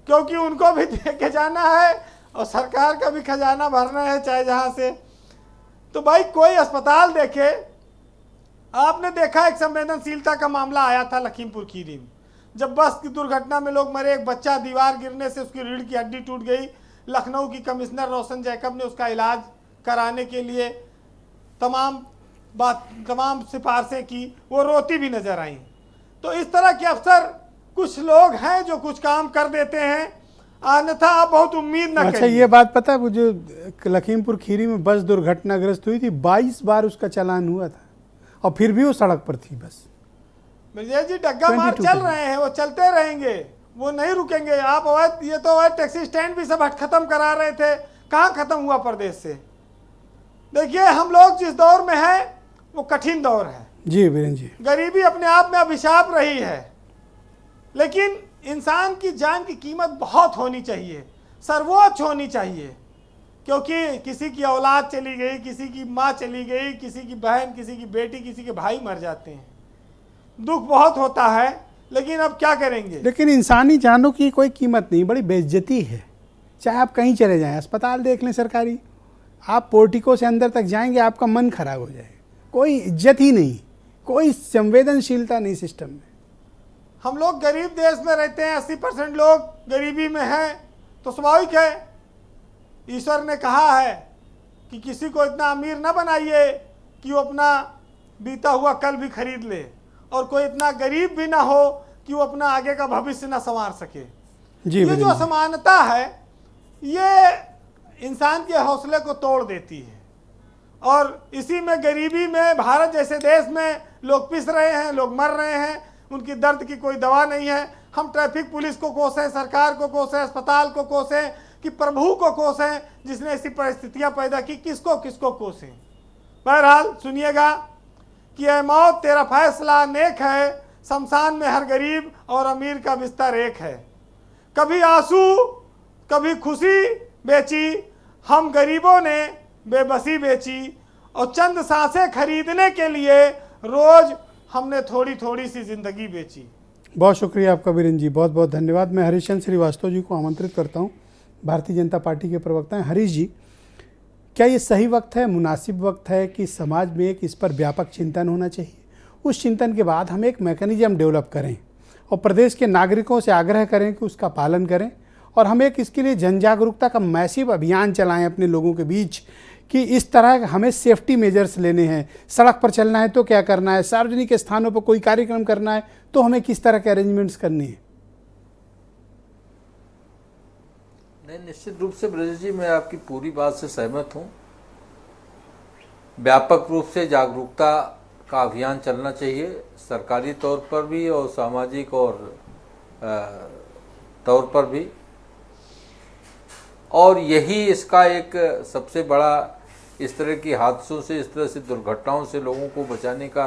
क्योंकि उनको भी दे के जाना है और सरकार का भी खजाना भरना है चाहे जहां से। तो भाई कोई अस्पताल देखे, आपने देखा एक संवेदनशीलता का मामला आया था लखीमपुर खीरी में, जब बस की दुर्घटना में लोग मरे, एक बच्चा दीवार गिरने से उसकी रीढ़ की हड्डी टूट गई। लखनऊ की कमिश्नर रोशन जैकब ने उसका इलाज कराने के लिए तमाम सिफारिशें की, वो रोती भी नजर आई। तो इस तरह के अफसर कुछ लोग हैं जो कुछ काम कर देते हैं, अन्यथा आप बहुत उम्मीद न अच्छा करिए। ये बात पता है, वो जो लखीमपुर खीरी में बस दुर्घटनाग्रस्त हुई थी 22 बार उसका चालान हुआ था और फिर भी वो सड़क पर थी बस। ब्रजेश जी डग्गा मार 22 चल रहे हैं, वो चलते रहेंगे, वो नहीं रुकेंगे। आप अवैध, ये तो अवैध टैक्सी स्टैंड भी सब खत्म करा रहे थे, कहाँ खत्म हुआ प्रदेश से। देखिए हम लोग जिस दौर में हैं वो कठिन दौर है जी वीरेंद्र जी। गरीबी अपने आप में अभिशाप रही है, लेकिन इंसान की जान की कीमत बहुत होनी चाहिए, सर्वोच्च होनी चाहिए। क्योंकि किसी की औलाद चली गई, किसी की माँ चली गई, किसी की बहन, किसी की बेटी, किसी के भाई मर जाते हैं, दुख बहुत होता है, लेकिन अब क्या करेंगे। लेकिन इंसानी जानों की कोई कीमत नहीं, बड़ी बेइज्जती है। चाहे आप कहीं चले जाएं, अस्पताल देख लें सरकारी, आप पोर्टिको से अंदर तक जाएंगे आपका मन खराब हो जाएगा, कोई इज्जत ही नहीं, कोई संवेदनशीलता नहीं सिस्टम में। हम लोग गरीब देश में रहते हैं, 80% लोग गरीबी में हैं, तो स्वाभाविक है ईश्वर ने कहा है कि किसी को इतना अमीर न बनाइए कि वो अपना बीता हुआ कल भी खरीद ले, और कोई इतना गरीब भी ना हो कि वो अपना आगे का भविष्य ना संवार सके। ये जो असमानता है ये इंसान के हौसले को तोड़ देती है, और इसी में गरीबी में भारत जैसे देश में लोग पिस रहे हैं, लोग मर रहे हैं, उनकी दर्द की कोई दवा नहीं है। हम ट्रैफिक पुलिस को कोसें, सरकार को कोसें, अस्पताल को कोसें, कि प्रभु को कोसें जिसने ऐसी परिस्थितियां पैदा की, किसको किसको कोसें। बहरहाल सुनिएगा कि ऐ मौत तेरा फैसला नेक है, शमशान में हर गरीब और अमीर का बिस्तर एक है। कभी आंसू कभी खुशी बेची, हम गरीबों ने बेबसी बेची, और चंद सांसें खरीदने के लिए रोज हमने थोड़ी थोड़ी सी जिंदगी बेची। बहुत शुक्रिया आपका वीरेंद्र जी, बहुत बहुत धन्यवाद। मैं हरीश चंद्र श्रीवास्तव जी को आमंत्रित करता हूँ, भारतीय जनता पार्टी के प्रवक्ता हैं। हरीश जी, क्या ये सही वक्त है, मुनासिब वक्त है कि समाज में एक इस पर व्यापक चिंतन होना चाहिए, उस चिंतन के बाद हम एक मैकेनिज्म डेवलप करें और प्रदेश के नागरिकों से आग्रह करें कि उसका पालन करें, और हम एक इसके लिए जन जागरूकता का मैसिव अभियान चलाएं अपने लोगों के बीच कि इस तरह हमें सेफ्टी मेजर्स लेने हैं, सड़क पर चलना है तो क्या करना है, सार्वजनिक स्थानों पर कोई कार्यक्रम करना है तो हमें किस तरह के अरेंजमेंट्स करने हैं। नहीं, निश्चित रूप से ब्रजेश जी मैं आपकी पूरी बात से सहमत हूँ। व्यापक रूप से जागरूकता का अभियान चलना चाहिए, सरकारी तौर पर भी और सामाजिक और तौर पर भी, और यही इसका एक सबसे बड़ा, इस तरह की हादसों से, इस तरह से दुर्घटनाओं से लोगों को बचाने का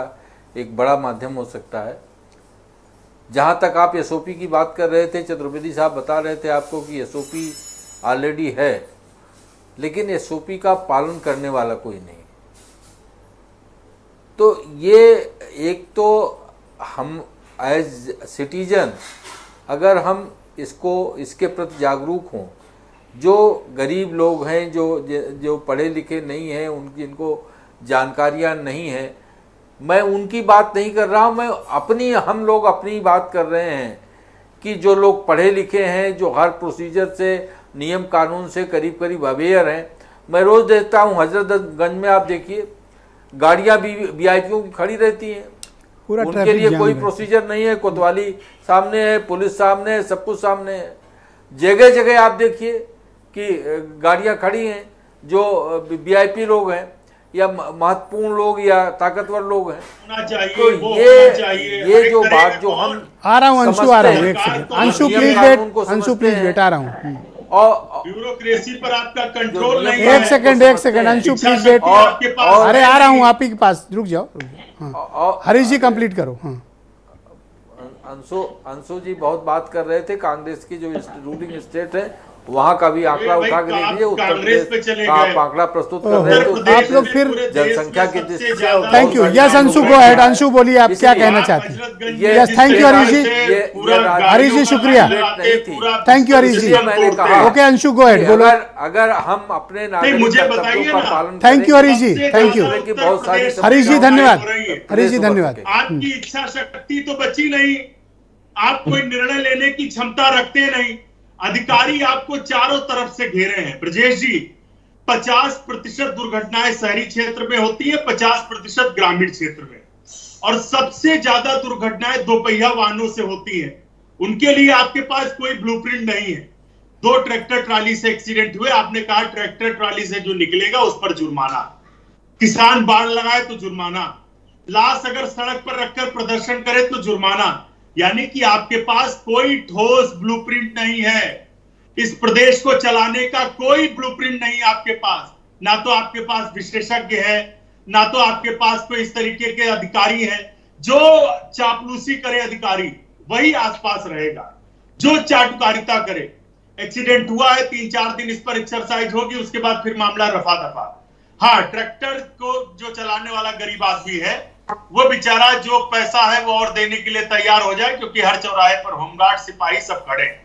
एक बड़ा माध्यम हो सकता है। जहाँ तक आप एसओपी की बात कर रहे थे, चतुर्वेदी साहब बता रहे थे आपको कि एसओपी ऑलरेडी है, लेकिन एसओपी का पालन करने वाला कोई नहीं। तो ये एक तो हम एज सिटीजन अगर हम इसके प्रति जागरूक हों, जो गरीब लोग हैं, जो पढ़े लिखे नहीं हैं, जिनको जानकारियां नहीं हैं, मैं उनकी बात नहीं कर रहा हूं, मैं हम लोग अपनी बात कर रहे हैं कि जो लोग पढ़े लिखे हैं, जो हर प्रोसीजर से, नियम कानून से करीब करीब अवेयर हैं। मैं रोज़ देखता हूँ हजरतगंज में, आप देखिए गाड़ियाँ भी वीआईपीओ की खड़ी रहती हैं, पूरा उनके ट्रैफिक लिए जाम कोई रहता है। प्रोसीजर नहीं है। कोतवाली सामने है, पुलिस सामने है, सब कुछ सामने है। जगह जगह आप देखिए कि गाड़ियां खड़ी हैं, जो वीआईपी लोग हैं या महत्वपूर्ण लोग या ताकतवर लोग हैं। होना चाहिए, तो वो होना चाहिए। ये हर एक जो तरह बात का जो और हम आ रहा हूँ अंशु, आ रहा हूँ, एक सरकार सेकंड को अंशु नियम प्लीज कानून वेट, को अंशु समझते प्लीज हैं। वेट, आ रहा हूँ। और ब्यूरोक्रेसी पर आपका कंट्रोल जो नहीं नियम है। एक सेकंड अंशु इच्छा प्लीज शक्ति वेट। आपके पास और- अरे है आ रहा हूँ नहीं। आप ही के पास, रुक जाओ। हाँ हरीश जी कंप्लीट करो। हाँ अंशु जी बहुत बात कर रहे थे कांग्रेस की जो रूलिंग स्टेट है वहां का भी आंकड़ा भाई, उठा के देख लीजिए। उत्तर कांग्रेस प्रदेश पे चले का आप गए। आंकड़ा प्रस्तुत कर ओहो, रहे थे। उत्तर उत्तर प्रदेश आप लोग में फिर पूरे देश जनसंख्या में की सबसे दृष्टि से ज्यादा थैंक यू। बहुत यस सारी अंशु लोग गो हैं। हेड, अंशु बोलिए आप क्या इसलिए कहना आप चाहते हैं। हजरतगंज ये- में Yes, जिस thank you, तरीके हरीश जी। से ये पूरा राजनीति हरीश जी, गाड़ियों का शुक्रिया। लाइन लगाते, नहीं थी। पूरा Thank you, Harish ji. System मैंने तोड़ते कहा हैं। ओके अंशु गो हेड, बोलो। अगर हम अपने मुझे नागरिक बताइए कर्तव्यों का ना। पालन Thank you, करेंगे, हरीश जी, सबसे thank you। ज्यादा की बहुत सारी उत्तर प्रदेश हरीश जी में धन्यवाद। हो रही है। हरीश जी धन्यवाद। आपकी इच्छा शक्ति तो बची नहीं, आप कोई निर्णय लेने की क्षमता रखते नहीं। अधिकारी आपको चारों तरफ से घेरे हैं। ब्रजेश जी, 50% दुर्घटनाएं शहरी क्षेत्र में होती है, 50% ग्रामीण क्षेत्र में, और सबसे ज्यादा दुर्घटनाएं दोपहिया वाहनों से होती हैं। उनके लिए आपके पास कोई ब्लूप्रिंट नहीं है। 2 ट्रैक्टर ट्राली से एक्सीडेंट हुए, आपने कहा ट्रैक्टर ट्राली से जो निकलेगा उस पर जुर्माना, किसान बाढ़ लगाए तो जुर्माना, लाश अगर सड़क पर रखकर प्रदर्शन करे तो जुर्माना। यानी कि आपके पास कोई ठोस ब्लूप्रिंट नहीं है। इस प्रदेश को चलाने का कोई ब्लूप्रिंट नहीं आपके पास। ना तो आपके पास विशेषज्ञ है, ना तो आपके पास कोई इस तरीके के अधिकारी हैं। जो चापलूसी करे अधिकारी वही आसपास रहेगा, जो चाटुकारिता करे। एक्सीडेंट हुआ है, 3-4 दिन इस पर एक्सरसाइज होगी, उसके बाद फिर मामला रफा दफा। हाँ, ट्रैक्टर को जो चलाने वाला गरीब आदमी है, वो बेचारा जो पैसा है वो और देने के लिए तैयार हो जाए, क्योंकि हर चौराहे पर होमगार्ड सिपाही सब खड़े हैं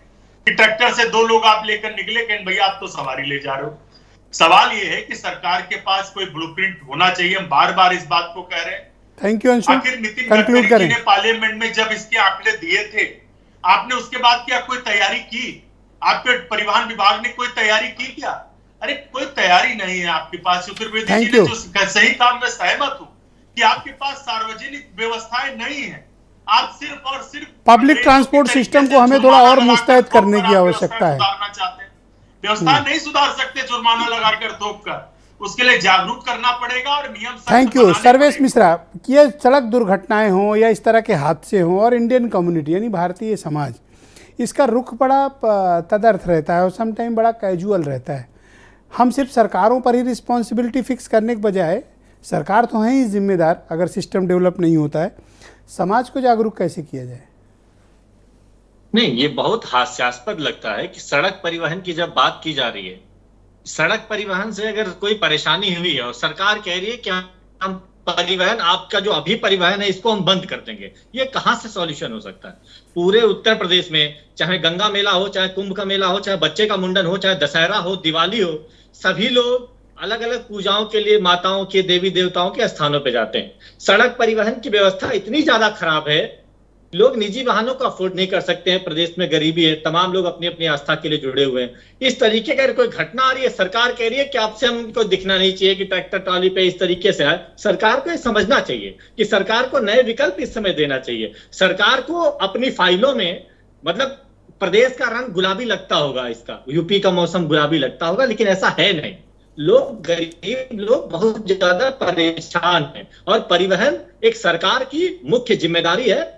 कि ट्रैक्टर से 2 लोग आप लेकर निकले, कहें भैया आप तो सवारी ले जा रहे हो। सवाल ये है कि सरकार के पास कोई ब्लूप्रिंट होना चाहिए। हम बार बार इस बात को कह रहे हैं। थैंक यू अंशु, आखिर नितिन कंक्लूड गडकरी करें। जी ने पार्लियामेंट में जब इसके आंकड़े दिए थे, आपने उसके बाद क्या कोई तैयारी की? आपके परिवहन विभाग ने कोई तैयारी की क्या? अरे कोई तैयारी नहीं है आपके पास। चतुर्वेदी जी Thank ने you. जो सही काम में सहमत हूं कि आपके पास सार्वजनिक व्यवस्थाएं नहीं है। आप सिर्फ और सिर्फ पब्लिक ट्रांसपोर्ट सिस्टम को हमें थोड़ा और मुस्तैद करने की आवश्यकता है। सुधारना चाहते हैं। व्यवस्था नहीं सुधार सकते जुर्माना लगाकर, थोप कर। उसके लिए जागरूक करना पड़ेगा और नियम सख्त थैंक यू बनाने सर्वेश पड़ेंगे। मिश्रा। ये सड़क दुर्घटनाएं हों या इस तरह के हादसे हों, और इंडियन कम्युनिटी यानी भारतीय समाज, इसका रुख बड़ा तदर्थ रहता है और सम टाइम बड़ा कैजुअल रहता है। हम सिर्फ सरकारों पर ही रिस्पॉन्सिबिलिटी फिक्स करने के बजाय, सरकार तो है ही जिम्मेदार अगर सिस्टम डेवलप नहीं होता है, समाज को जागरूक कैसे किया जाए? नहीं, ये बहुत हास्यास्पद लगता है कि सड़क परिवहन की जब बात की जा रही है, सड़क परिवहन से अगर कोई परेशानी हुई है और सरकार कह रही है कि हम परिवहन, आपका जो अभी परिवहन है इसको हम बंद कर देंगे, ये कहां से सॉल्यूशन हो सकता है? पूरे उत्तर प्रदेश में चाहे गंगा मेला हो, चाहे कुंभ का मेला हो, चाहे बच्चे का मुंडन हो, चाहे दशहरा हो, दिवाली हो, सभी लोग अलग अलग पूजाओं के लिए माताओं के, देवी देवताओं के स्थानों पे जाते हैं। सड़क परिवहन की व्यवस्था इतनी ज्यादा खराब है, लोग निजी वाहनों को अफोर्ड नहीं कर सकते हैं। प्रदेश में गरीबी है, तमाम लोग अपनी अपनी आस्था के लिए जुड़े हुए हैं। इस तरीके का कोई घटना आ रही है, सरकार कह रही है कि आपसे हमको दिखना नहीं चाहिए कि ट्रैक्टर ट्रॉली पे इस तरीके से आए। सरकार को ये समझना चाहिए कि सरकार को नए विकल्प इस समय देना चाहिए। सरकार को अपनी फाइलों में, मतलब प्रदेश का रंग गुलाबी लगता होगा, इसका यूपी का मौसम गुलाबी लगता होगा, लेकिन ऐसा है नहीं। लोग, गरीब लोग बहुत ज्यादा परेशान हैं और परिवहन एक सरकार की मुख्य जिम्मेदारी है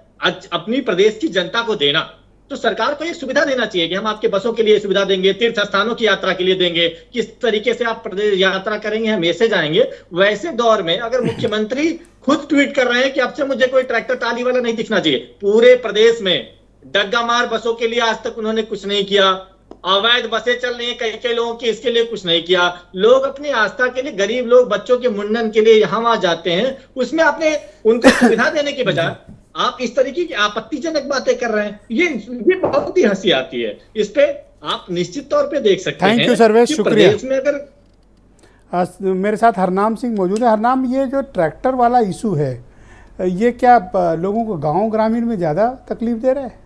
अपनी प्रदेश की जनता को देना। तो सरकार को ये सुविधा देना चाहिए कि हम आपके बसों के लिए सुविधा देंगे, तीर्थ स्थानों की यात्रा के लिए देंगे, किस तरीके से आप प्रदेश यात्रा करेंगे हम ऐसे जाएंगे। वैसे दौर में अगर मुख्यमंत्री खुद ट्वीट कर रहे हैं कि अब से मुझे कोई ट्रैक्टर ट्राली वाला नहीं दिखना चाहिए, पूरे प्रदेश में डग्गा मार बसों के लिए आज तक उन्होंने कुछ नहीं किया, अवैध बसें चल रही हैं कई लोगों की, इसके लिए कुछ नहीं किया। लोग अपनी आस्था के लिए, गरीब लोग बच्चों के मुंडन के लिए यहाँ वहां जाते हैं, उसमें आपने उनको सुविधा देने के बजाय आप इस तरीके की आपत्तिजनक बातें कर रहे हैं। ये बहुत ही हंसी आती है। इस पे आप निश्चित तौर पे देख सकते हैं। थैंक यू सर्वेश, शुक्रिया। प्रदेश में अगर मेरे साथ हरनाम सिंह मौजूद है। हरनाम, ये जो ट्रैक्टर वाला इशू है, ये क्या लोगों को गांव ग्रामीण में ज़्यादा तकलीफ दे रहा है?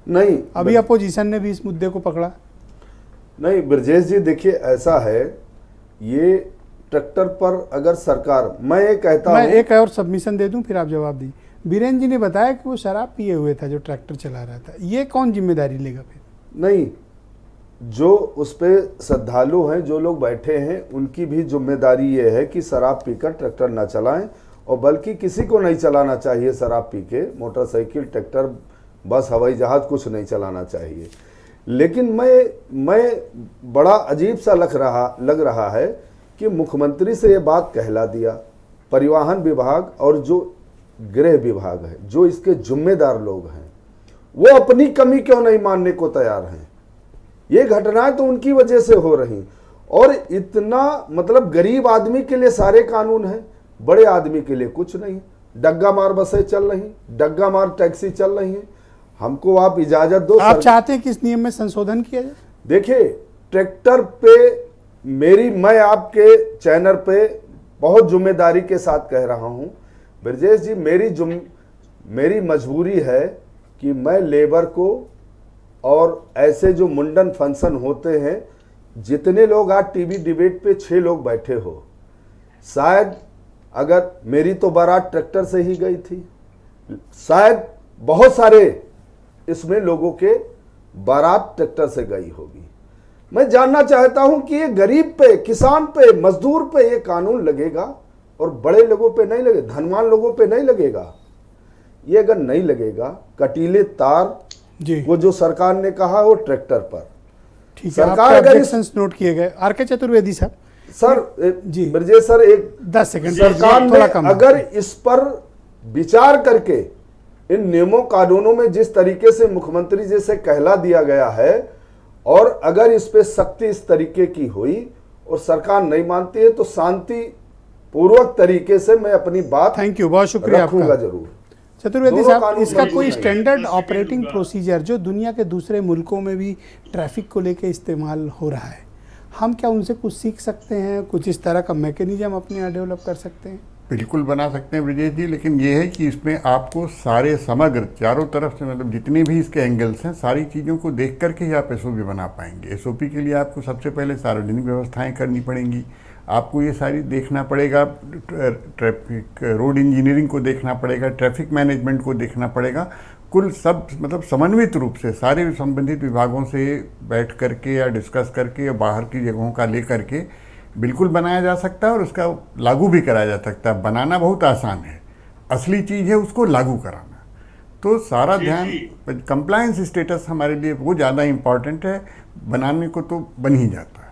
नहीं, अभी अपोजिशन ने भी इस मुद्दे को पकड़ा। नहीं ब्रजेश जी, देखिए ऐसा है, ये ट्रैक्टर पर अगर सरकार, मैं ये कहता मैं हूँ, एक और सबमिशन दे दूं फिर आप जवाब दीजिए। बीरेन जी ने बताया कि वो शराब पिए हुए था जो ट्रैक्टर चला रहा था, ये कौन जिम्मेदारी लेगा फिर? नहीं, जो उस पे श्रद्धालु हैं, जो लोग बैठे हैं, उनकी भी जिम्मेदारी ये है कि शराब पीकर ट्रैक्टर ना चलाएं, और बल्कि किसी को नहीं चलाना चाहिए शराब पी के, मोटरसाइकिल, ट्रैक्टर, बस, हवाई जहाज कुछ नहीं चलाना चाहिए। लेकिन मैं बड़ा अजीब सा लग रहा है कि मुख्यमंत्री से ये बात कहला दिया, परिवहन विभाग और जो गृह विभाग है, जो इसके जिम्मेदार लोग हैं, वो अपनी कमी क्यों नहीं मानने को तैयार हैं? ये घटनाएं तो उनकी वजह से हो रही, और इतना मतलब गरीब आदमी के लिए सारे कानून हैं, बड़े आदमी के लिए कुछ नहीं। डग्गा मार बसें चल रही, डग्गा मार टैक्सी चल रही हैं। हमको आप इजाजत दो। आप चाहते हैं कि इस नियम में संशोधन किया जाए? देखिए, ट्रैक्टर पे मैं आपके चैनल पे बहुत जिम्मेदारी के साथ कह रहा हूं ब्रजेश जी, मेरी मजबूरी है कि मैं लेबर को, और ऐसे जो मुंडन फंक्शन होते हैं, जितने लोग आज टीवी डिबेट पे 6 लोग बैठे हो, शायद अगर मेरी तो बारात ट्रैक्टर से ही गई थी, शायद बहुत सारे इसमें लोगों के बारात ट्रैक्टर से गई होगी। मैं जानना चाहता हूं कि ये गरीब पे, किसान पे, मजदूर पे ये कानून लगेगा और बड़े लोगों पे नहीं लगेगा, धनवान लोगों पे नहीं लगेगा। ये अगर नहीं लगेगा, कटीले तार जी, वो जो सरकार ने कहा वो ट्रैक्टर पर, ठीक है, सरकार आपके अगर ऑब्जेक्शंस नोट किए गए। आर.के. चतुर्वेदी साहब, सर जी। ब्रजेश सर, एक 10 सेकंड सरकार थोड़ा ने कम अगर इस पर विचार करके इन नियमों कानूनों में जिस तरीके से मुख्यमंत्री जी से कहला दिया गया है, और अगर इस पे सख्ती इस तरीके की हुई और सरकार नहीं मानती है, तो शांति पूर्वक तरीके से मैं अपनी बात थैंक यू, बहुत शुक्रिया रखूंगा आपका। जरूर। चतुर्वेदी दोनों साहब, कानून इसका मौजूद कोई हैं। स्टैंडर्ड बस ऑपरेटिंग सेकंड प्रोसीजर जो दुनिया के दूसरे मुल्कों में भी ट्रैफिक को लेकर इस्तेमाल हो रहा है, हम क्या उनसे कुछ सीख सकते हैं? कुछ इस तरह का मैकेनिज्म अपने यहाँ डेवलप कर सकते हैं? बिल्कुल बना सकते हैं ब्रजेश जी, लेकिन ये है कि इसमें आपको सारे समग्र चारों तरफ से, मतलब जितने भी इसके एंगल्स हैं, सारी चीज़ों को देख करके ही आप एसओपी बना पाएंगे। एसओपी के लिए आपको सबसे पहले सार्वजनिक व्यवस्थाएं करनी पड़ेंगी, आपको ये सारी देखना पड़ेगा, ट्रैफिक रोड इंजीनियरिंग को देखना पड़ेगा, ट्रैफिक मैनेजमेंट को देखना पड़ेगा, कुल सब मतलब समन्वित रूप से सारे संबंधित विभागों से बैठ करके या डिस्कस करके या बाहर की जगहों का ले करके बिल्कुल बनाया जा सकता है, और उसका लागू भी कराया जा सकता है। बनाना बहुत आसान है, असली चीज़ है उसको लागू कराना। तो सारा ध्यान, कंप्लायंस स्टेटस हमारे लिए वो ज़्यादा इम्पॉर्टेंट है, बनाने को तो बन ही जाता है।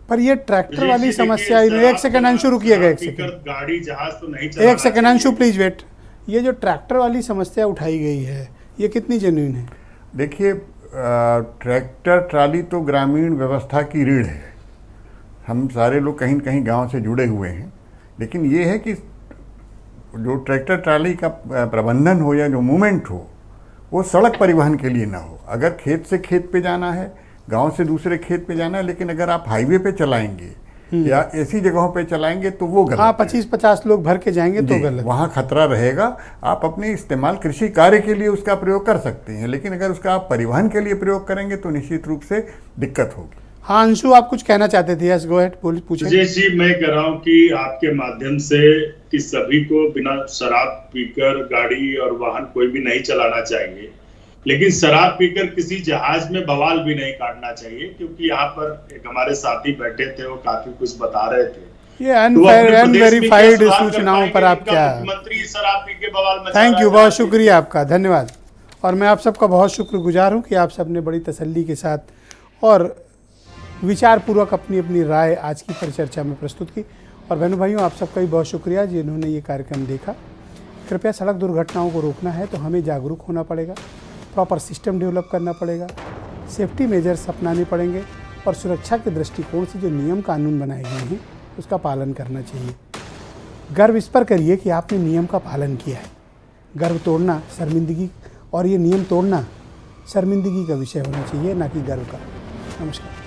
पर ये ट्रैक्टर वाली समस्या, एक सेकंड अंशु रुकिएगा, एक सेकंड, गाड़ी जहाज तो नहीं, एक सेकंड अंशु प्लीज वेट। ये जो ट्रैक्टर वाली समस्या उठाई गई है, ये कितनी जेन्युइन है? देखिए, ट्रैक्टर ट्राली तो ग्रामीण व्यवस्था की रीढ़ है, हम सारे लोग कहीं न कहीं गांव से जुड़े हुए हैं, लेकिन ये है कि जो ट्रैक्टर ट्राली का प्रबंधन हो या जो मूवमेंट हो, वो सड़क परिवहन के लिए ना हो। अगर खेत से खेत पे जाना है, गांव से दूसरे खेत पे जाना है, लेकिन अगर आप हाईवे पे चलाएंगे या ऐसी जगहों पे चलाएंगे तो वो गलत हाँ, है। 25-50 लोग भर के जाएंगे तो गलत। वहाँ खतरा रहेगा। आप अपने इस्तेमाल कृषि कार्य के लिए उसका प्रयोग कर सकते हैं, लेकिन अगर उसका आप परिवहन के लिए प्रयोग करेंगे तो निश्चित रूप से दिक्कत होगी। हाँ अंशु, आप कुछ कहना चाहते थे? यस, गो अहेड, पूछें। जी, मैं कह रहा हूँ कि आपके माध्यम से कि सभी को बिना शराब पीकर गाड़ी और वाहन कोई भी नहीं चलाना चाहिए, लेकिन शराब पीकर किसी जहाज में बवाल भी नहीं काटना चाहिए, क्योंकि यहाँ पर एक हमारे साथी बैठे थे, वो काफी कुछ बता रहे थे। ये अनवेरिफाइड सूचनाओं पर आप क्या? मुख्यमंत्री शराब पी के बवाल मचा थैंक रहा यू, है। बहुत शुक्रिया आपका, धन्यवाद। और मैं आप सबका बहुत शुक्रगुजार हूँ कि आप सबने बड़ी तसल्ली के साथ और विचारपूर्वक अपनी अपनी राय आज की परिचर्चा में प्रस्तुत की। और बहनों भाइयों, आप सबका भी बहुत शुक्रिया जिन्होंने ये कार्यक्रम देखा। कृपया सड़क दुर्घटनाओं को रोकना है तो हमें जागरूक होना पड़ेगा, प्रॉपर सिस्टम डेवलप करना पड़ेगा, सेफ्टी मेजर्स अपनाने पड़ेंगे, और सुरक्षा के दृष्टिकोण से जो नियम कानून बनाए गए हैं उसका पालन करना चाहिए। गर्व इस पर करिए कि आपने नियम का पालन किया है। गर्व तोड़ना शर्मिंदगी, और ये नियम तोड़ना शर्मिंदगी का विषय होना चाहिए, ना कि गर्व का। नमस्कार।